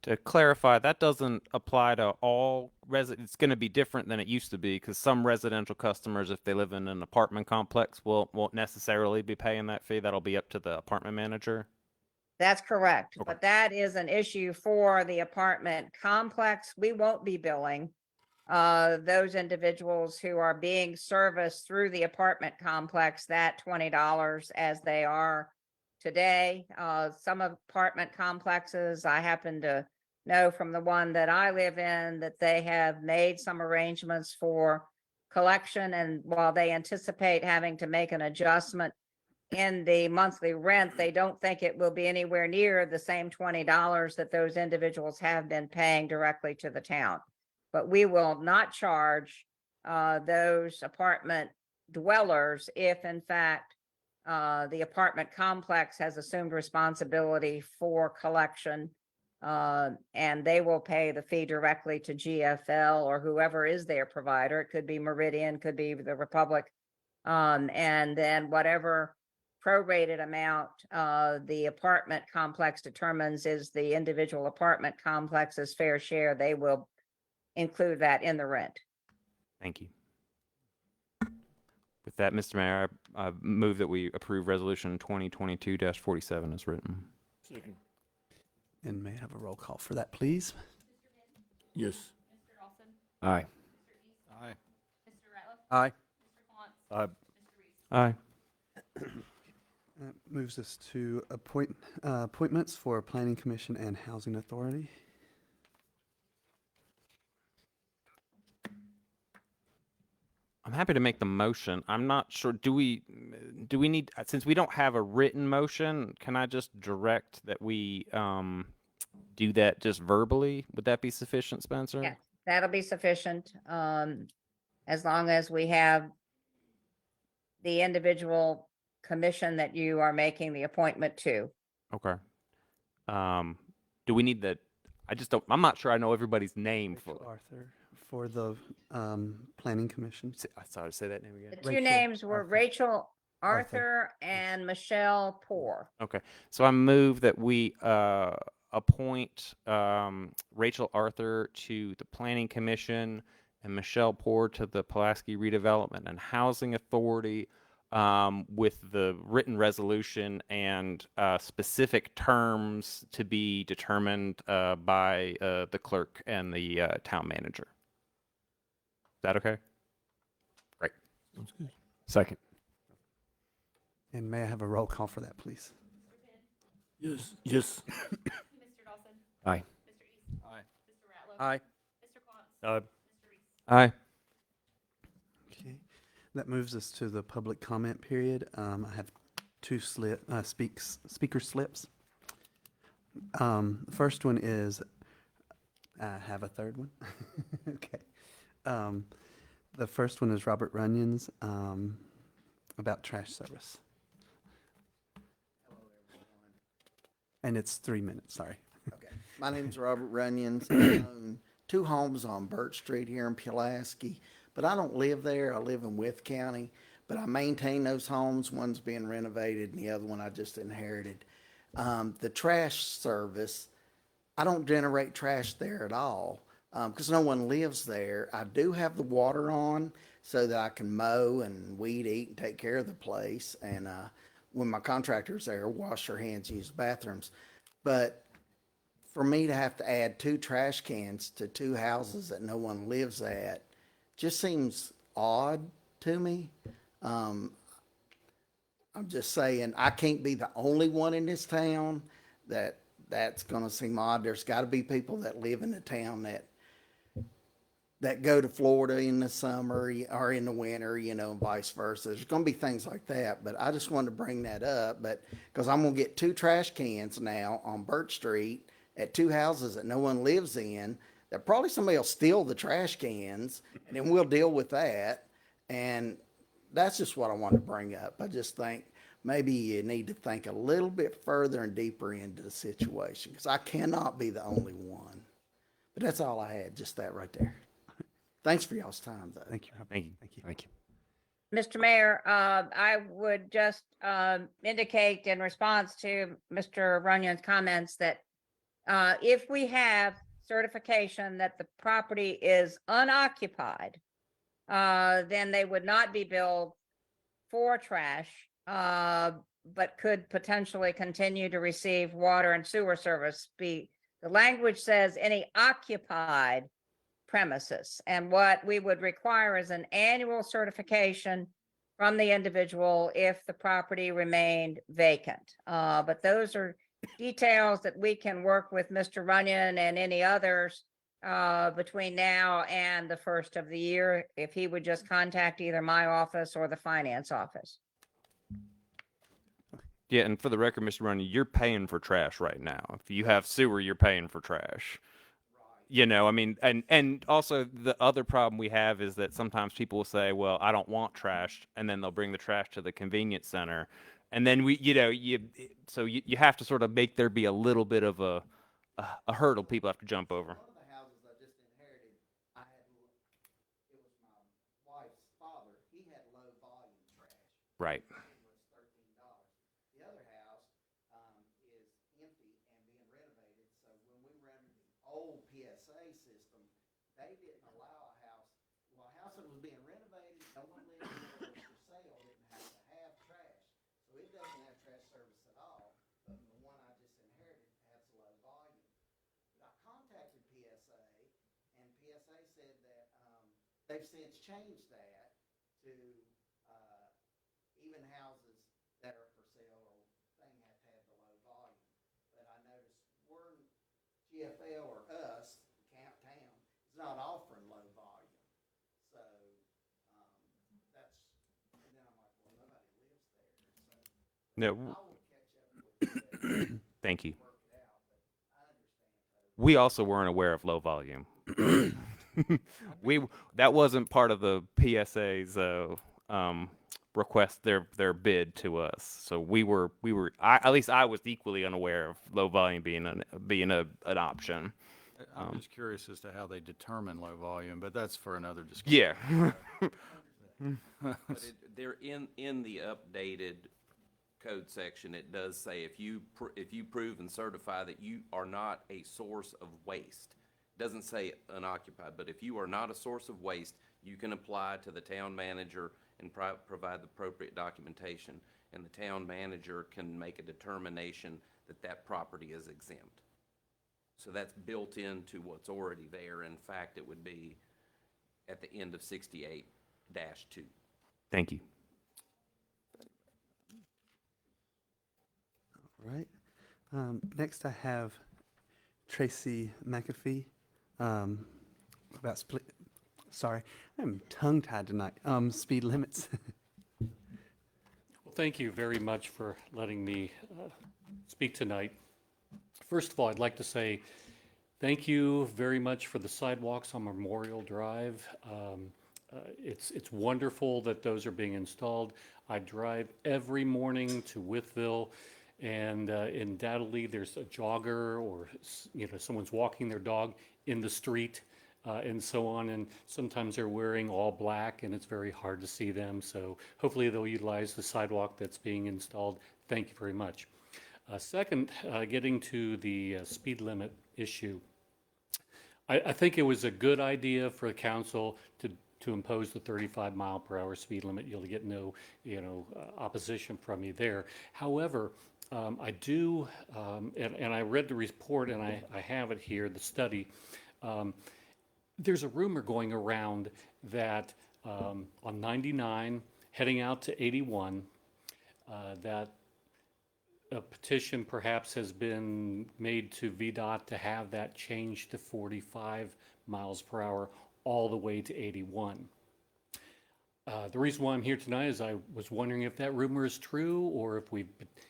To clarify, that doesn't apply to all residents. It's going to be different than it used to be because some residential customers, if they live in an apartment complex, won't necessarily be paying that fee. That'll be up to the apartment manager. That's correct, Okay. but that is an issue for the apartment complex. We won't be billing those individuals who are being serviced through the apartment complex that $20 as they are today. Some apartment complexes, I happen to know from the one that I live in that they have made some arrangements for collection, and while they anticipate having to make an adjustment in the monthly rent, they don't think it will be anywhere near the same $20 that those individuals have been paying directly to the town. But we will not charge those apartment dwellers if in fact the apartment complex has assumed responsibility for collection, and they will pay the fee directly to GFL or whoever is their provider. It could be Meridian, could be the Republic, and then whatever prorated amount the apartment complex determines is the individual apartment complex's fair share. They will include that in the rent. Thank you. With that, Mr. Mayor, I move that we approve resolution 2022-47 as written. Second. And may I have a roll call for that, please? Yes. Mr. Dawson? Aye. Mr. East? Aye. Mr. Ratliff? Aye. Mr. Pons? Aye. Mr. Reese? Aye. That moves us to appointments for Planning Commission and Housing Authority. I'm happy to make the motion. I'm not sure. Do we need, since we don't have a written motion, can I just direct that we do that just verbally? Would that be sufficient, Spencer? Yes, that'll be sufficient, as long as we have the individual commission that you are making the appointment to. Okay. Do we need I'm not sure I know everybody's name Rachel for. Arthur for the Planning Commission. Sorry, say that name The again. two Rachel names were Arthur. Rachel Arthur. Arthur and Michelle Poor. Okay, so I move that we appoint Rachel Arthur to the Planning Commission and Michelle Poor to the Pulaski Redevelopment and Housing Authority with the written resolution and specific terms to be determined by the clerk and the town manager. Is that okay? Great. Sounds good. Second. And may I have a roll call for that, please? Yes. Yes. Mr. Dawson? Aye. Mr. East? Aye. Mr. Claus. Uh, Mr. Reese. Aye. Okay, that moves us to the public comment period. I have two speaker slips. The first one is, I have a third one. Okay. The first one is Robert Runyon's, about trash service. And it's 3 minutes, sorry. Okay. My name's Robert Runyons. I own 2 homes on Birch Street here in Pulaski, but I don't live there. I live in Wythe County, but I maintain those homes. One's being renovated and the other one I just inherited. The trash service, I don't generate trash there at all because no one lives there. I do have the water on so that I can mow and weed eat and take care of the place. And when my contractor's there, wash their hands, use the bathrooms. But for me to have to add 2 trash cans to 2 houses that no one lives at just seems odd to me. I'm just saying, I can't be the only one in this town that's going to seem odd. There's got to be people that live in the town that go to Florida in the summer or in the winter, you know, and vice versa. There's going to be things like that, but I just wanted to bring that up. But because I'm going to get 2 trash cans now on Birch Street at 2 houses that no one lives in, that probably somebody will steal the trash cans, and then we'll deal with that. And that's just what I wanted to bring up. I just think maybe you need to think a little bit further and deeper into the situation, because I cannot be the only one. But that's all I had, just that right there. Thanks for y'all's time, though. Thank you, Robert. Thank you. Thank you. Thank you. Mr. Mayor, I would just indicate in response to Mr. Runyon's comments that if we have certification that the property is unoccupied, then they would not be billed for trash, but could potentially continue to receive water and sewer service. The language says any occupied premises. And what we would require is an annual certification from the individual if the property remained vacant. But those are details that we can work with Mr. Runyon and any others between now and the first of the year, if he would just contact either my office or the finance office. Yeah, and for the record, Mr. Runyon, you're paying for trash right now. If you have sewer, you're paying for trash. You know, I mean, and also the other problem we have is that sometimes people will say, well, I don't want trash, and then they'll bring the trash to the convenience center. And then you have to sort of make there be a little bit of a hurdle people have to jump over. One of the houses I just inherited, it was my wife's father. He had low volume trash. Right. It was $13. The other house is empty and being renovated. So when we rented the old PSA system, they didn't allow a house that was being renovated, no one lived in it, was for sale, didn't have to have trash. So it doesn't have trash service at all. But the one I just inherited has low volume. But I contacted PSA, and PSA said that they've since changed that to even houses that are for sale or thing have to have the low volume. But I noticed we're GFL or us, town, is not offering low volume. So that's, and then I'm like, well, nobody lives there. So No. I will catch up with you. Thank you. Work it out, but I understand totally. We also weren't aware of low volume. That wasn't part of the PSA's request, their bid to us. So at least I was equally unaware of low volume being an option. I'm just curious as to how they determine low volume, but that's for another discussion. Yeah. But they're in the updated code section, it does say if you prove and certify that you are not a source of waste. It doesn't say unoccupied, but if you are not a source of waste, you can apply to the town manager and provide the appropriate documentation, and the town manager can make a determination that that property is exempt. So that's built into what's already there. In fact, it would be at the end of 68-2. Thank you. All right. Next, I have Tracy McAfee about split, sorry, I'm tongue-tied tonight, speed limits. Well, thank you very much for letting me speak tonight. First of all, I'd like to say thank you very much for the sidewalks on Memorial Drive. It's wonderful that those are being installed. I drive every morning to Wytheville, and undoubtedly there's a jogger or someone's walking their dog in the street and so on, and sometimes they're wearing all black and it's very hard to see them. So hopefully they'll utilize the sidewalk that's being installed. Thank you very much. Second, getting to the speed limit issue. I think it was a good idea for the council to impose the 35-mile-per-hour speed limit. You'll get no, opposition from me there. However, I do, and I read the report, and I have it here, the study. There's a rumor going around that on 99, heading out to 81, that a petition perhaps has been made to VDOT to have that changed to 45 miles per hour all the way to 81. The reason why I'm here tonight is I was wondering if that rumor is true, or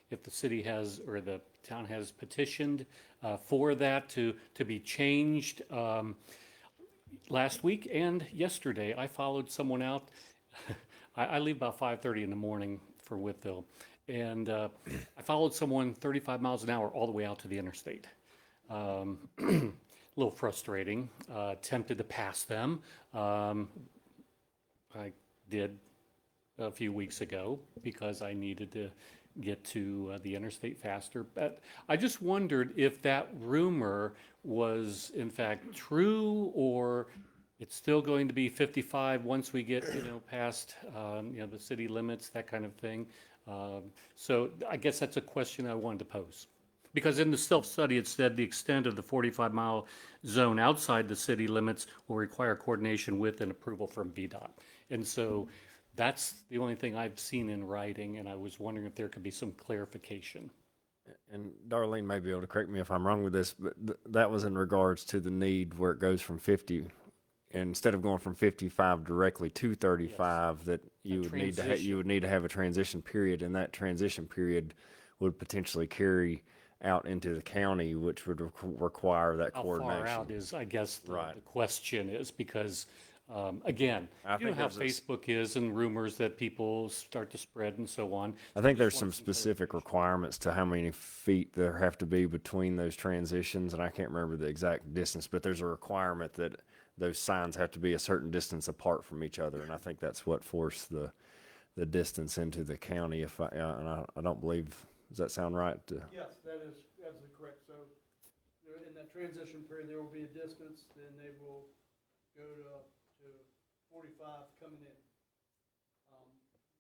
if the city has, or the town has petitioned for that to be changed. Last week and yesterday, I followed someone out. I leave about 5:30 in the morning for Wytheville, and I followed someone 35 miles an hour all the way out to the interstate. A little frustrating. Tempted to pass them. I did a few weeks ago because I needed to get to the interstate faster. But I just wondered if that rumor was in fact true, or it's still going to be 55 once we get past the city limits, that kind of thing. So I guess that's a question I wanted to pose. Because in the self-study, it said the extent of the 45-mile zone outside the city limits will require coordination with and approval from VDOT. And so that's the only thing I've seen in writing, and I was wondering if there could be some clarification. And Darlene may be able to correct me if I'm wrong with this, but that was in regards to the need where it goes from 50, and instead of going from 55 directly to 35, yes, that you would need to have a transition period, and that transition period would potentially carry out into the county, which would require that coordination. How far out is, I guess, the question is, because again, you know how Facebook is, and rumors that people start to spread and so on. I think there's some specific requirements to how many feet there have to be between those transitions, and I can't remember the exact distance, but there's a requirement that those signs have to be a certain distance apart from each other, and I think that's what forced the distance into the county. And I don't believe, does that sound right? Yes, that is absolutely correct. So in that transition period, there will be a distance, then they will go to 45 coming in.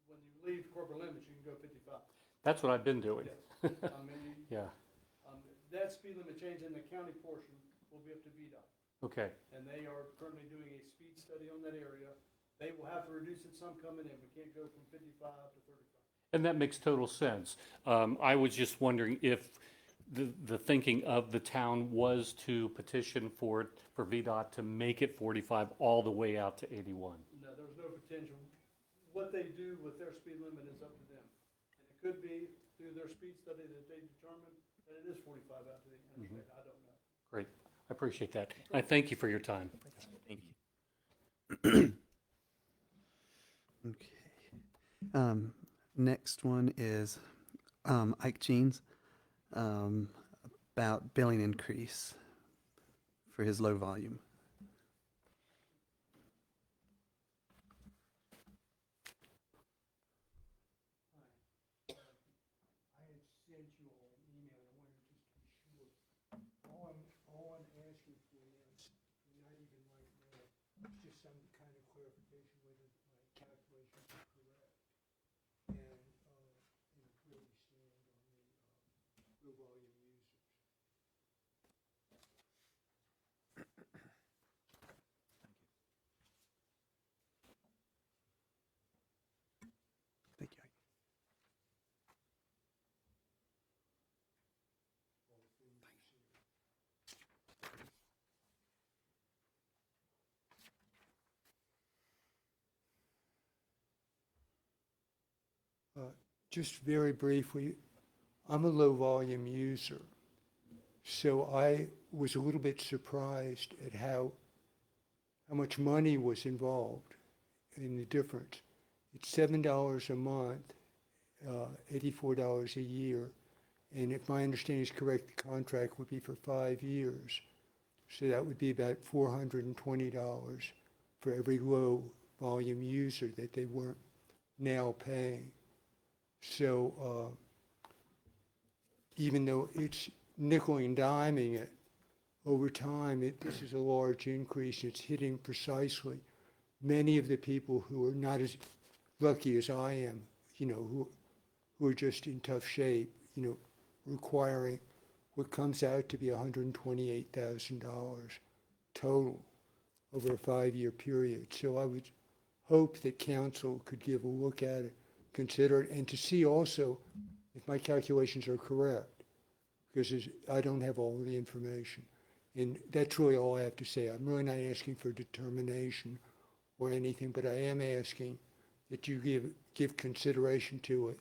When you leave corporate limits, you can go 55. That's what I've been doing. Yes. Yeah. That speed limit change in the county portion will be up to VDOT. Okay. And they are currently doing a speed study on that area. They will have to reduce it some coming in. We can't go from 55 to 35. And that makes total sense. I was just wondering if the thinking of the town was to petition for VDOT to make it 45 all the way out to 81. No, there was no potential. What they do with their speed limit is up to them. And it could be through their speed study that they determine that it is 45 out to the interstate. I don't know. Great. I appreciate that. I thank you for your time. Thank you. Okay. Next one is Ike Jeans about billing increase for his low volume. I had sent you all an email. I wanted just to be sure. All I'm asking for now, not even right now, is just some kind of clarification whether my calculations are correct. And where we stand on the low volume users. Thank you, Ike. Just very briefly, I'm a low volume user. So I was a little bit surprised at how much money was involved in the difference. It's $7 a month, $84 a year. And if my understanding is correct, the contract would be for 5 years. So that would be about $420 for every low volume user that they weren't now paying. So even though it's nickel and diming it, over time, this is a large increase. It's hitting precisely many of the people who are not as lucky as I am, who are just in tough shape, requiring what comes out to be $128,000 total over a 5-year period. So I would hope that council could give a look at it, consider it, and to see also if my calculations are correct, because I don't have all of the information. And that's really all I have to say. I'm really not asking for determination or anything, but I am asking that you give consideration to it.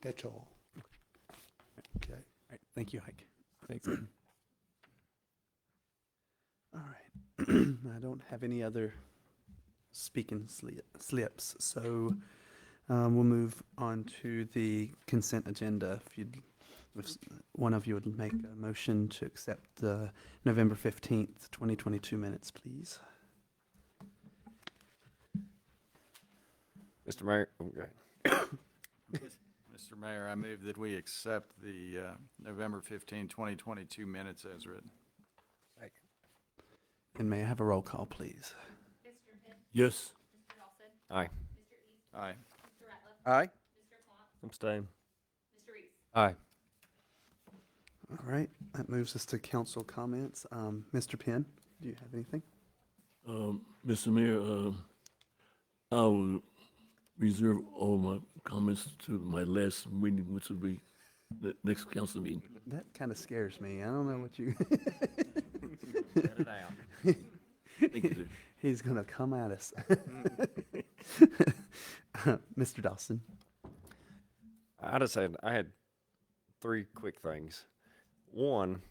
That's all. Okay. All right, thank you, Ike. Thanks. All right. I don't have any other speaking slips, so we'll move on to the consent agenda. If one of you would make a motion to accept the November 15th, 2022 minutes, please. Mr. Mayor, okay. Mr. Mayor, I move that we accept the November 15, 2022 minutes as written. And may I have a roll call, please? Mr. Penn? Yes. Mr. Dawson? Aye. Mr. East? Aye. Mr. Ratliff? Aye. Mr. Pont? Abstain. Mr. Reese? Aye. All right, that moves us to council comments. Mr. Penn, do you have anything? Mr. Mayor, I will reserve all my comments to my last meeting, which will be the next council meeting. That kind of scares me. I don't know what you. Get it out. Thank you, sir. He's gonna come at us. Mr. Dawson. I had 3 quick things. One,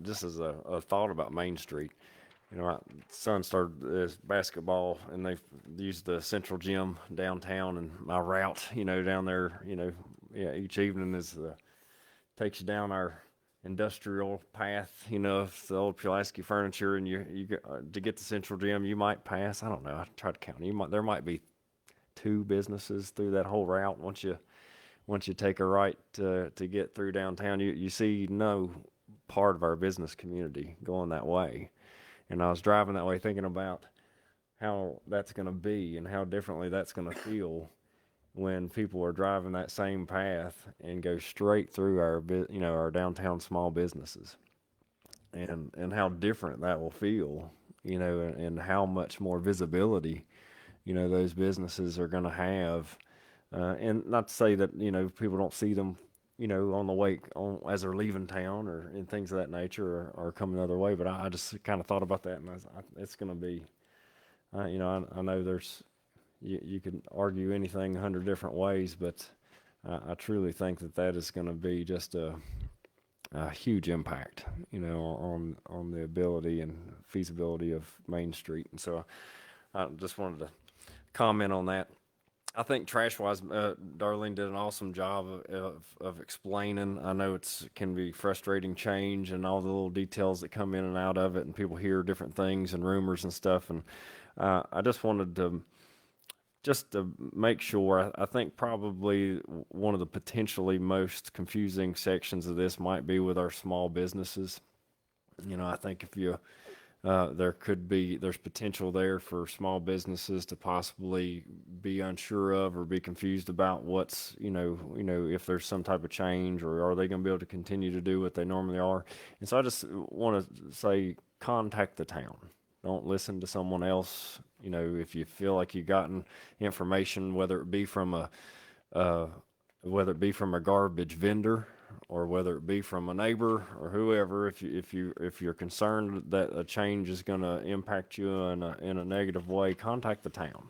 just as a thought about Main Street. My son started this basketball, and they used the Central Gym downtown, and my route, down there, each evening takes you down our industrial path, of the old Pulaski furniture, and you to get to Central Gym, you might pass, I don't know, I tried to count, there might be 2 businesses through that whole route. Once you take a right to get through downtown, you see no part of our business community going that way. And I was driving that way thinking about how that's going to be and how differently that's going to feel when people are driving that same path and go straight through our downtown small businesses, and how different that will feel, and how much more visibility, those businesses are going to have. And not to say that, people don't see them, on the way as they're leaving town and things of that nature or coming the other way. But I just kind of thought about that, and it's going to be, I know there's, you can argue anything 100 different ways, but I truly think that is going to be just a huge impact, on the ability and feasibility of Main Street. And so I just wanted to comment on that. I think trash-wise, Darlene did an awesome job of explaining. I know can be frustrating change and all the little details that come in and out of it, and people hear different things and rumors and stuff. And I just wanted to make sure. I think probably one of the potentially most confusing sections of this might be with our small businesses. I think if there's potential there for small businesses to possibly be unsure of or be confused about what's, if there's some type of change, or are they going to be able to continue to do what they normally are. And so I just want to say, contact the town. Don't listen to someone else. If you feel like you've gotten information, whether it be from a garbage vendor, or whether it be from a neighbor or whoever, if you're concerned that a change is going to impact you in a negative way, contact the town.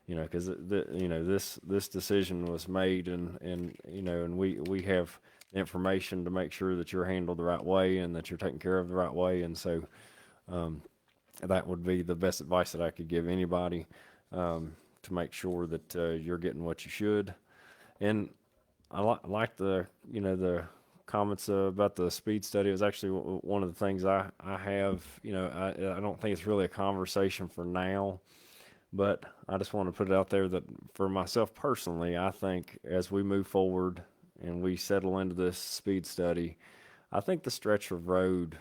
because this decision was made, and we have the information to make sure that you're handled the right way and that you're taken care of the right way, and so that would be the best advice that I could give anybody, to make sure that you're getting what you should. And I like the comments about the speed study. It was actually one of the things I have. I don't think it's really a conversation for now, but I just want to put it out there that for myself personally, I think as we move forward and we settle into this speed study, I think the stretch of road,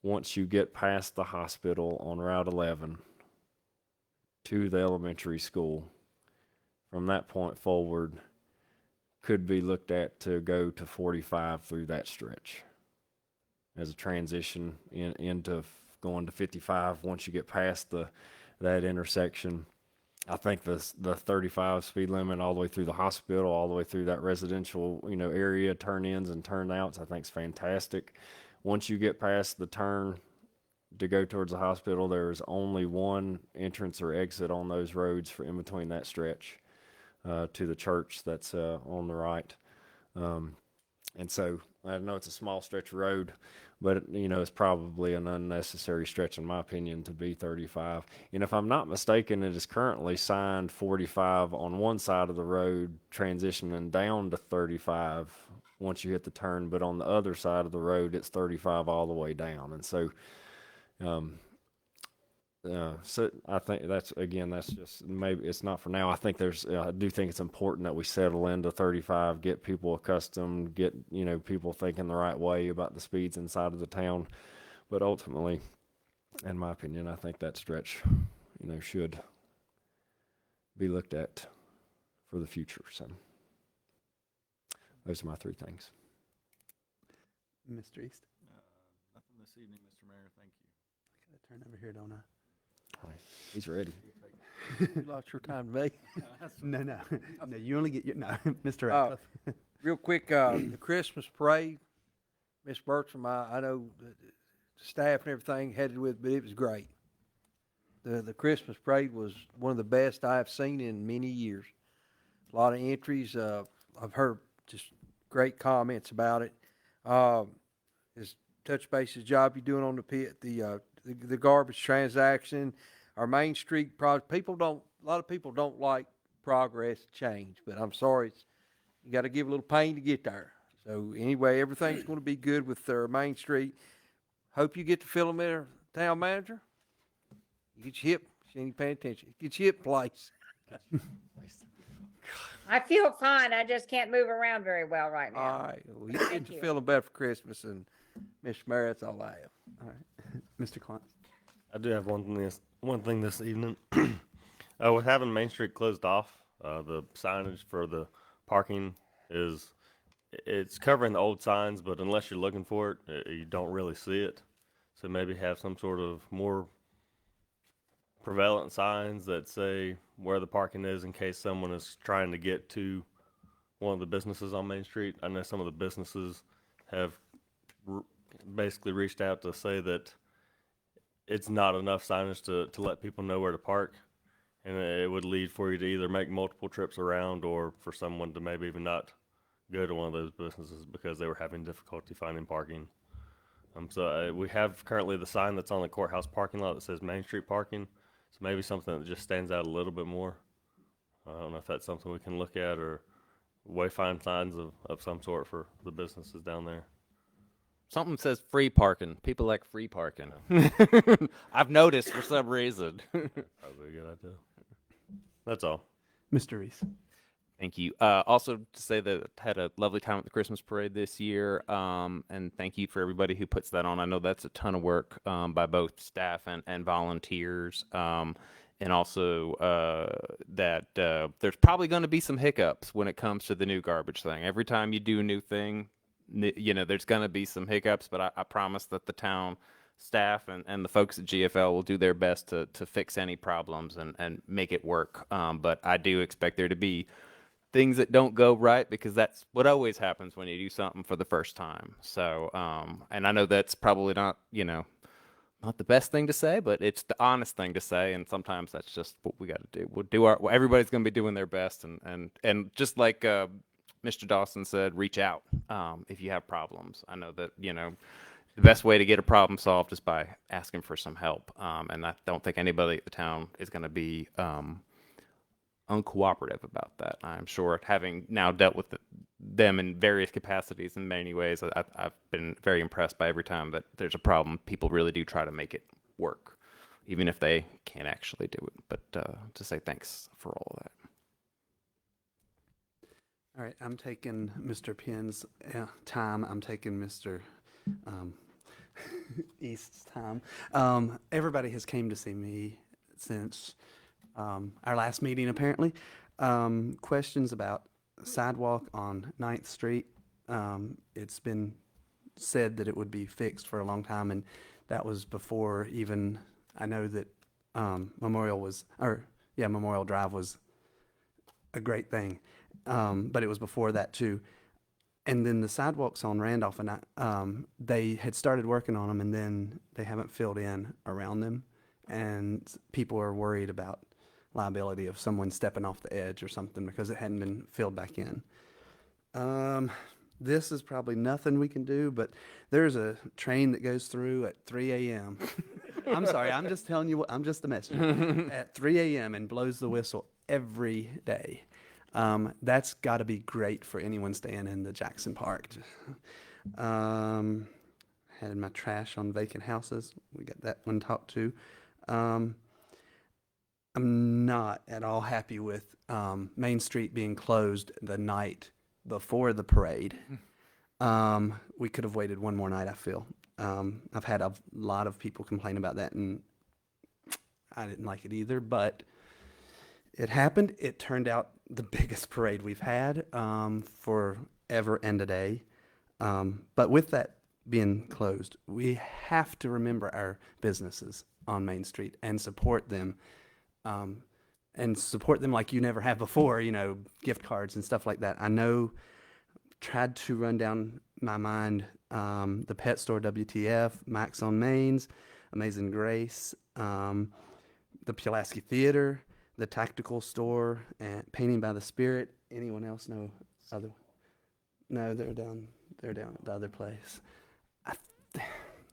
once you get past the hospital on Route 11 to the elementary school, from that point forward, could be looked at to go to 45 through that stretch as a transition into going to 55 once you get past that intersection. I think the 35 speed limit all the way through the hospital, all the way through that residential area, turn-ins and turn-outs, I think is fantastic. Once you get past the turn to go towards the hospital, there's only one entrance or exit on those roads for in between that stretch to the church that's on the right. And so I know it's a small stretch of road, but it's probably an unnecessary stretch in my opinion to be 35. And if I'm not mistaken, it is currently signed 45 on one side of the road, transitioning down to 35 once you hit the turn, but on the other side of the road, it's 35 all the way down. And so, so I think that's just maybe it's not for now. I think I do think it's important that we settle into 35, get people accustomed, get people thinking the right way about the speeds inside of the town. But ultimately, in my opinion, I think that stretch, should be looked at for the future. So those are my three things. Mr. East, Nothing this evening, Mr. Mayor. Thank you. I gotta turn over here, don't I? All right. He's ready. You lost your time to me. No, no, you only get no, Mr. Uh, Ratcliffe. Real quick, the Christmas parade, Miss Bertram, I know the staff and everything headed with, but it was great. The Christmas parade was one of the best I've seen in many years. A lot of entries. I've heard just great comments about it. This touch bases job you're doing on the garbage transaction, our Main Street project. A lot of people don't like progress change, but I'm sorry, you got to give a little pain to get there. So anyway, everything's going to be good with their Main Street. Hope you get to fill them there, town manager. You get your hip, she ain't paying attention. Get your hip place. I feel fine. I just can't move around very well right now. All right, well, you get to you. feeling better for Christmas, and Mr. Mayor, that's all I have. All right, Mr. Clunt. I do have one thing this evening. With having Main Street closed off, the signage for the parking it's covering the old signs, but unless you're looking for it, you don't really see it. So maybe have some sort of more prevalent signs that say where the parking is in case someone is trying to get to one of the businesses on Main Street. I know some of the businesses have basically reached out to say that it's not enough signage to let people know where to park, and it would lead for you to either make multiple trips around or for someone to maybe even not go to one of those businesses because they were having difficulty finding parking. So we have currently the sign that's on the courthouse parking lot that says Main Street parking. So maybe something that just stands out a little bit more. I don't know if that's something we can look at, or wayfind signs of some sort for the businesses down there. Something says free parking. People like free parking. I've noticed for some reason. Probably a good idea. That's all. Mr. Reese. Thank you. Also to say that I had a lovely time at the Christmas parade this year, and thank you for everybody who puts that on. I know that's a ton of work by both staff and volunteers, and also that there's probably going to be some hiccups when it comes to the new garbage thing. Every time you do a new thing, there's going to be some hiccups, but I promise that the town staff and the folks at GFL will do their best to fix any problems and make it work. But I do expect there to be things that don't go right, because that's what always happens when you do something for the first time. So, and I know that's probably not, not the best thing to say, but it's the honest thing to say, and sometimes that's just what we got to do. We'll do our. Well, everybody's going to be doing their best, and just like Mr. Dawson said, reach out if you have problems. I know that the best way to get a problem solved is by asking for some help, and I don't think anybody at the town is going to be uncooperative about that. I'm sure, having now dealt with them in various capacities in many ways, I've been very impressed by every time that there's a problem, people really do try to make it work, even if they can't actually do it. But to say thanks for all of that. All right, I'm taking Mr. Penn's time. I'm taking Mr. East's time. Everybody has came to see me since our last meeting, apparently. Questions about sidewalk on 9th Street. It's been said that it would be fixed for a long time, and that was before even, I know that Memorial Drive was a great thing, but it was before that too. And then the sidewalks on Randolph, and they had started working on them, and then they haven't filled in around them, and people are worried about liability of someone stepping off the edge or something because it hadn't been filled back in. This is probably nothing we can do, but there's a train that goes through at 3 a.m. I'm sorry, I'm just telling you I'm just the messenger. At 3 a.m. and blows the whistle every day. That's got to be great for anyone staying in the Jackson Park. Had my trash on vacant houses. We got that one talked to. I'm not at all happy with Main Street being closed the night before the parade. We could have waited one more night, I feel. I've had a lot of people complain about that, and I didn't like it either, but it happened. It turned out the biggest parade we've had forever and a day. But with that being closed, we have to remember our businesses on Main Street and support them. Like you never have before, gift cards and stuff like that. I know, tried to run down my mind, the pet store WTF, Max on Mains, Amazing Grace, the Pulaski Theater, the Tactical Store, and Painting by the Spirit. Anyone else know other? No, they're down at the other place.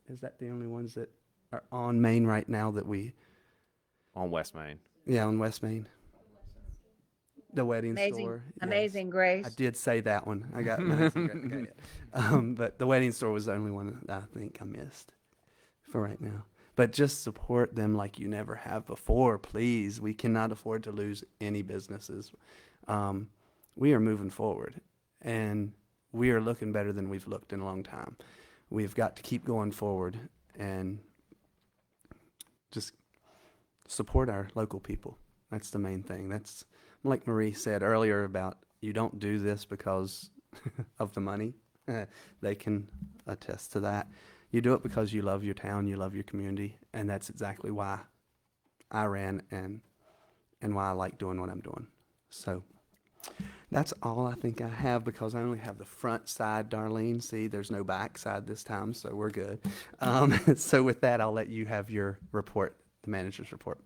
Is that the only ones that are on Main right now that we? On West Main. Yeah, on West Main. The wedding Amazing, store. Yes. Amazing Grace. I did say that one. I got Amazing Grace. Okay, yeah. But the wedding store was the only one that I think I missed for right now. But just support them like you never have before, please. We cannot afford to lose any businesses. We are moving forward, and we are looking better than we've looked in a long time. We've got to keep going forward and just support our local people. That's the main thing. That's like Marie said earlier about you don't do this because of the money. They can attest to that. You do it because you love your town, you love your community, and that's exactly why I ran and why I like doing what I'm doing. So that's all I think I have because I only have the front side, Darlene. See, there's no back side this time, so we're good. So with that, I'll let you have your report, the manager's report.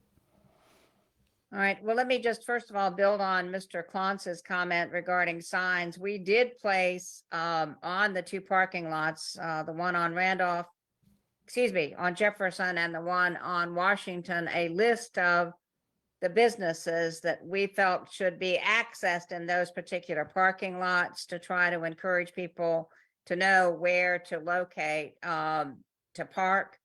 All right, well, let me just first of all build on Mr. Clonce's comment regarding signs. We did place on the two parking lots, the one on on Jefferson and the one on Washington, a list of the businesses that we felt should be accessed in those particular parking lots to try to encourage people to know where to locate to park.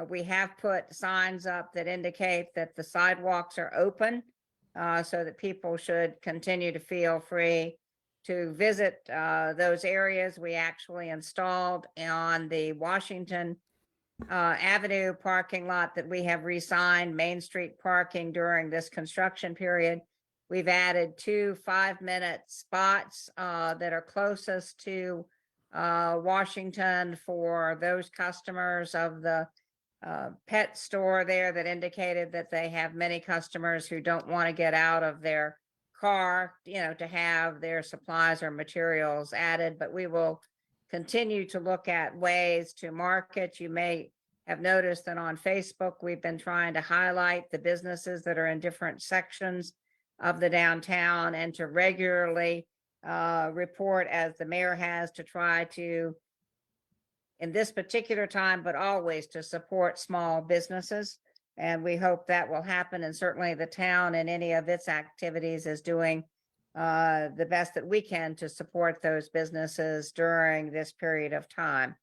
We have put signs up that indicate that the sidewalks are open so that people should continue to feel free to visit those areas. We actually installed on the Washington Avenue parking lot that we have re-signed Main Street parking during this construction period. We've added 2 5-minute spots that are closest to Washington for those customers of the pet store there that indicated that they have many customers who don't want to get out of their car, to have their supplies or materials added. But we will continue to look at ways to market. You may have noticed that on Facebook, we've been trying to highlight the businesses that are in different sections of the downtown and to regularly report, as the mayor has, to try to, in this particular time, but always to support small businesses. And we hope that will happen. And certainly the town and any of its activities is doing the best that we can to support those businesses during this period of time.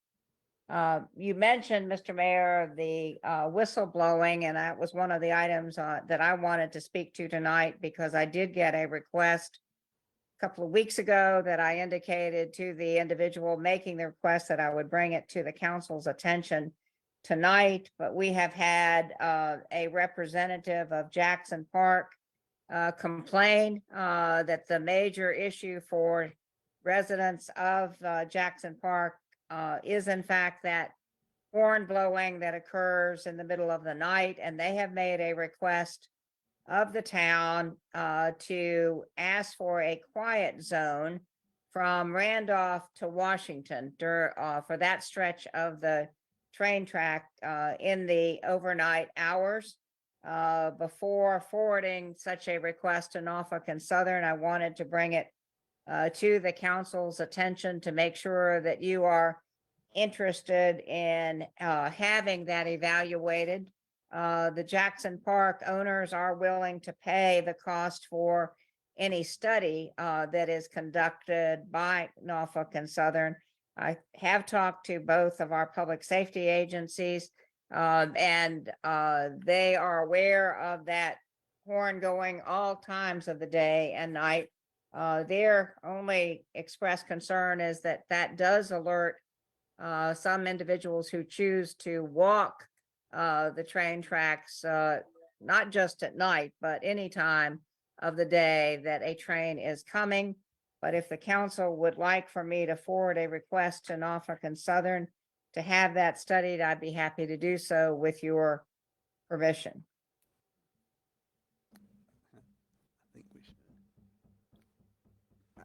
You mentioned, Mr. Mayor, the whistleblowing, and that was one of the items that I wanted to speak to tonight, because I did get a request a couple of weeks ago that I indicated to the individual making the request that I would bring it to the council's attention tonight. But we have had a representative of Jackson Park complain that the major issue for residents of Jackson Park is in fact that horn blowing that occurs in the middle of the night. And they have made a request of the town to ask for a quiet zone from Randolph to Washington for that stretch of the train track in the overnight hours. Before forwarding such a request to Norfolk and Southern, I wanted to bring it to the council's attention to make sure that you are interested in having that evaluated. The Jackson Park owners are willing to pay the cost for any study that is conducted by Norfolk and Southern. I have talked to both of our public safety agencies, and they are aware of that horn going all times of the day and night. Their only expressed concern is that that does alert some individuals who choose to walk the train tracks, not just at night, but any time of the day that a train is coming. But if the council would like for me to forward a request to Norfolk and Southern to have that studied, I'd be happy to do so with your permission. I think we should.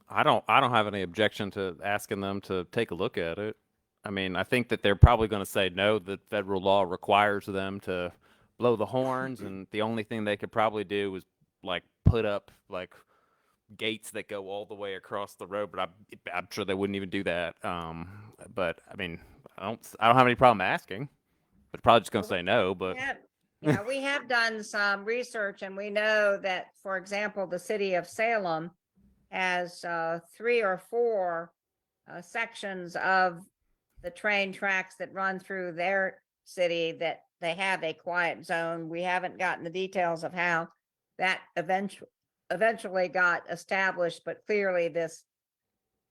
I don't have any objection to asking them to take a look at it. I mean, I think that they're probably going to say no, that federal law requires them to blow the horns, and the only thing they could probably do is like put up like gates that go all the way across the road, but I'm sure they wouldn't even do that. But I mean, I don't have any problem asking, but probably just going to say no, but Yeah, we have done some research, and we know that, for example, the city of Salem has 3 or 4 sections of the train tracks that run through their city that they have a quiet zone. We haven't gotten the details of how that eventually got established, but clearly this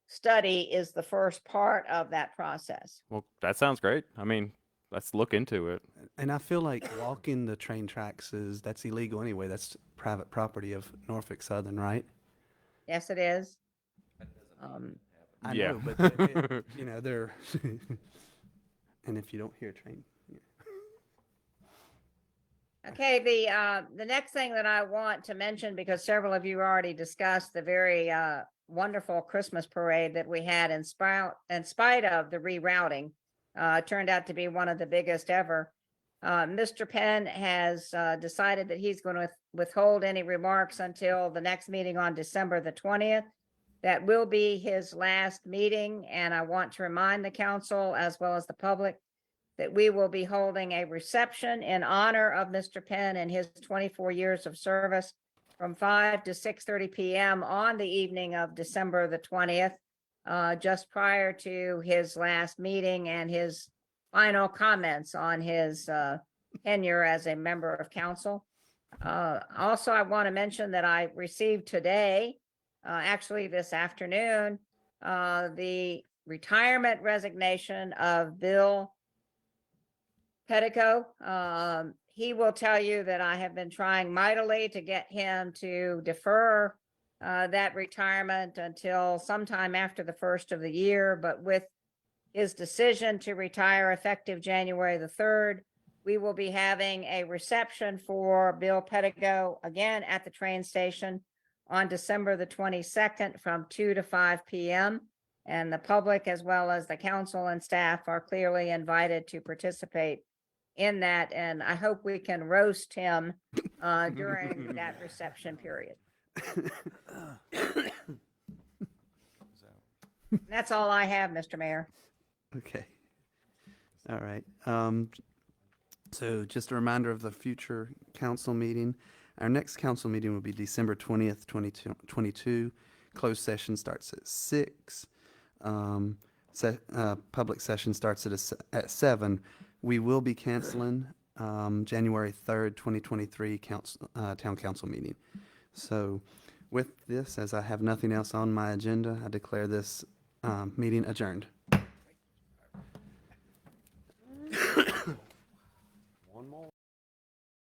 study is the first part of that process. well, that sounds great. I mean, let's look into it. And I feel like walking the train tracks that's illegal anyway. That's private property of Norfolk Southern, right? Yes, it is. I Yeah. know, but you know, they're and if you don't hear a train. Okay, the next thing that I want to mention, because several of you already discussed the very wonderful Christmas parade that we had in spite of the rerouting, turned out to be one of the biggest ever. Mr. Penn has decided that he's going to withhold any remarks until the next meeting on December the 20th. That will be his last meeting, and I want to remind the council as well as the public that we will be holding a reception in honor of Mr. Penn and his 24 years of service from 5 to 6:30 p.m. on the evening of December the 20th, just prior to his last meeting and his final comments on his tenure as a member of council. Also, I want to mention that I received today, actually this afternoon, the retirement resignation of Bill Pettico. He will tell you that I have been trying mightily to get him to defer that retirement until sometime after the first of the year, but with his decision to retire effective January the 3rd, we will be having a reception for Bill Pettico again at the train station on December the 22nd from 2 to 5 p.m. And the public, as well as the council and staff, are clearly invited to participate in that, and I hope we can roast him during that reception period. That's all I have, Mr. Mayor. Okay. All right. So just a reminder of the future council meeting. Our next council meeting will be December 20th, 2022. Closed session starts at 6. Public session starts at 7. We will be canceling January 3rd, 2023 town council meeting. So with this, as I have nothing else on my agenda, I declare this meeting adjourned.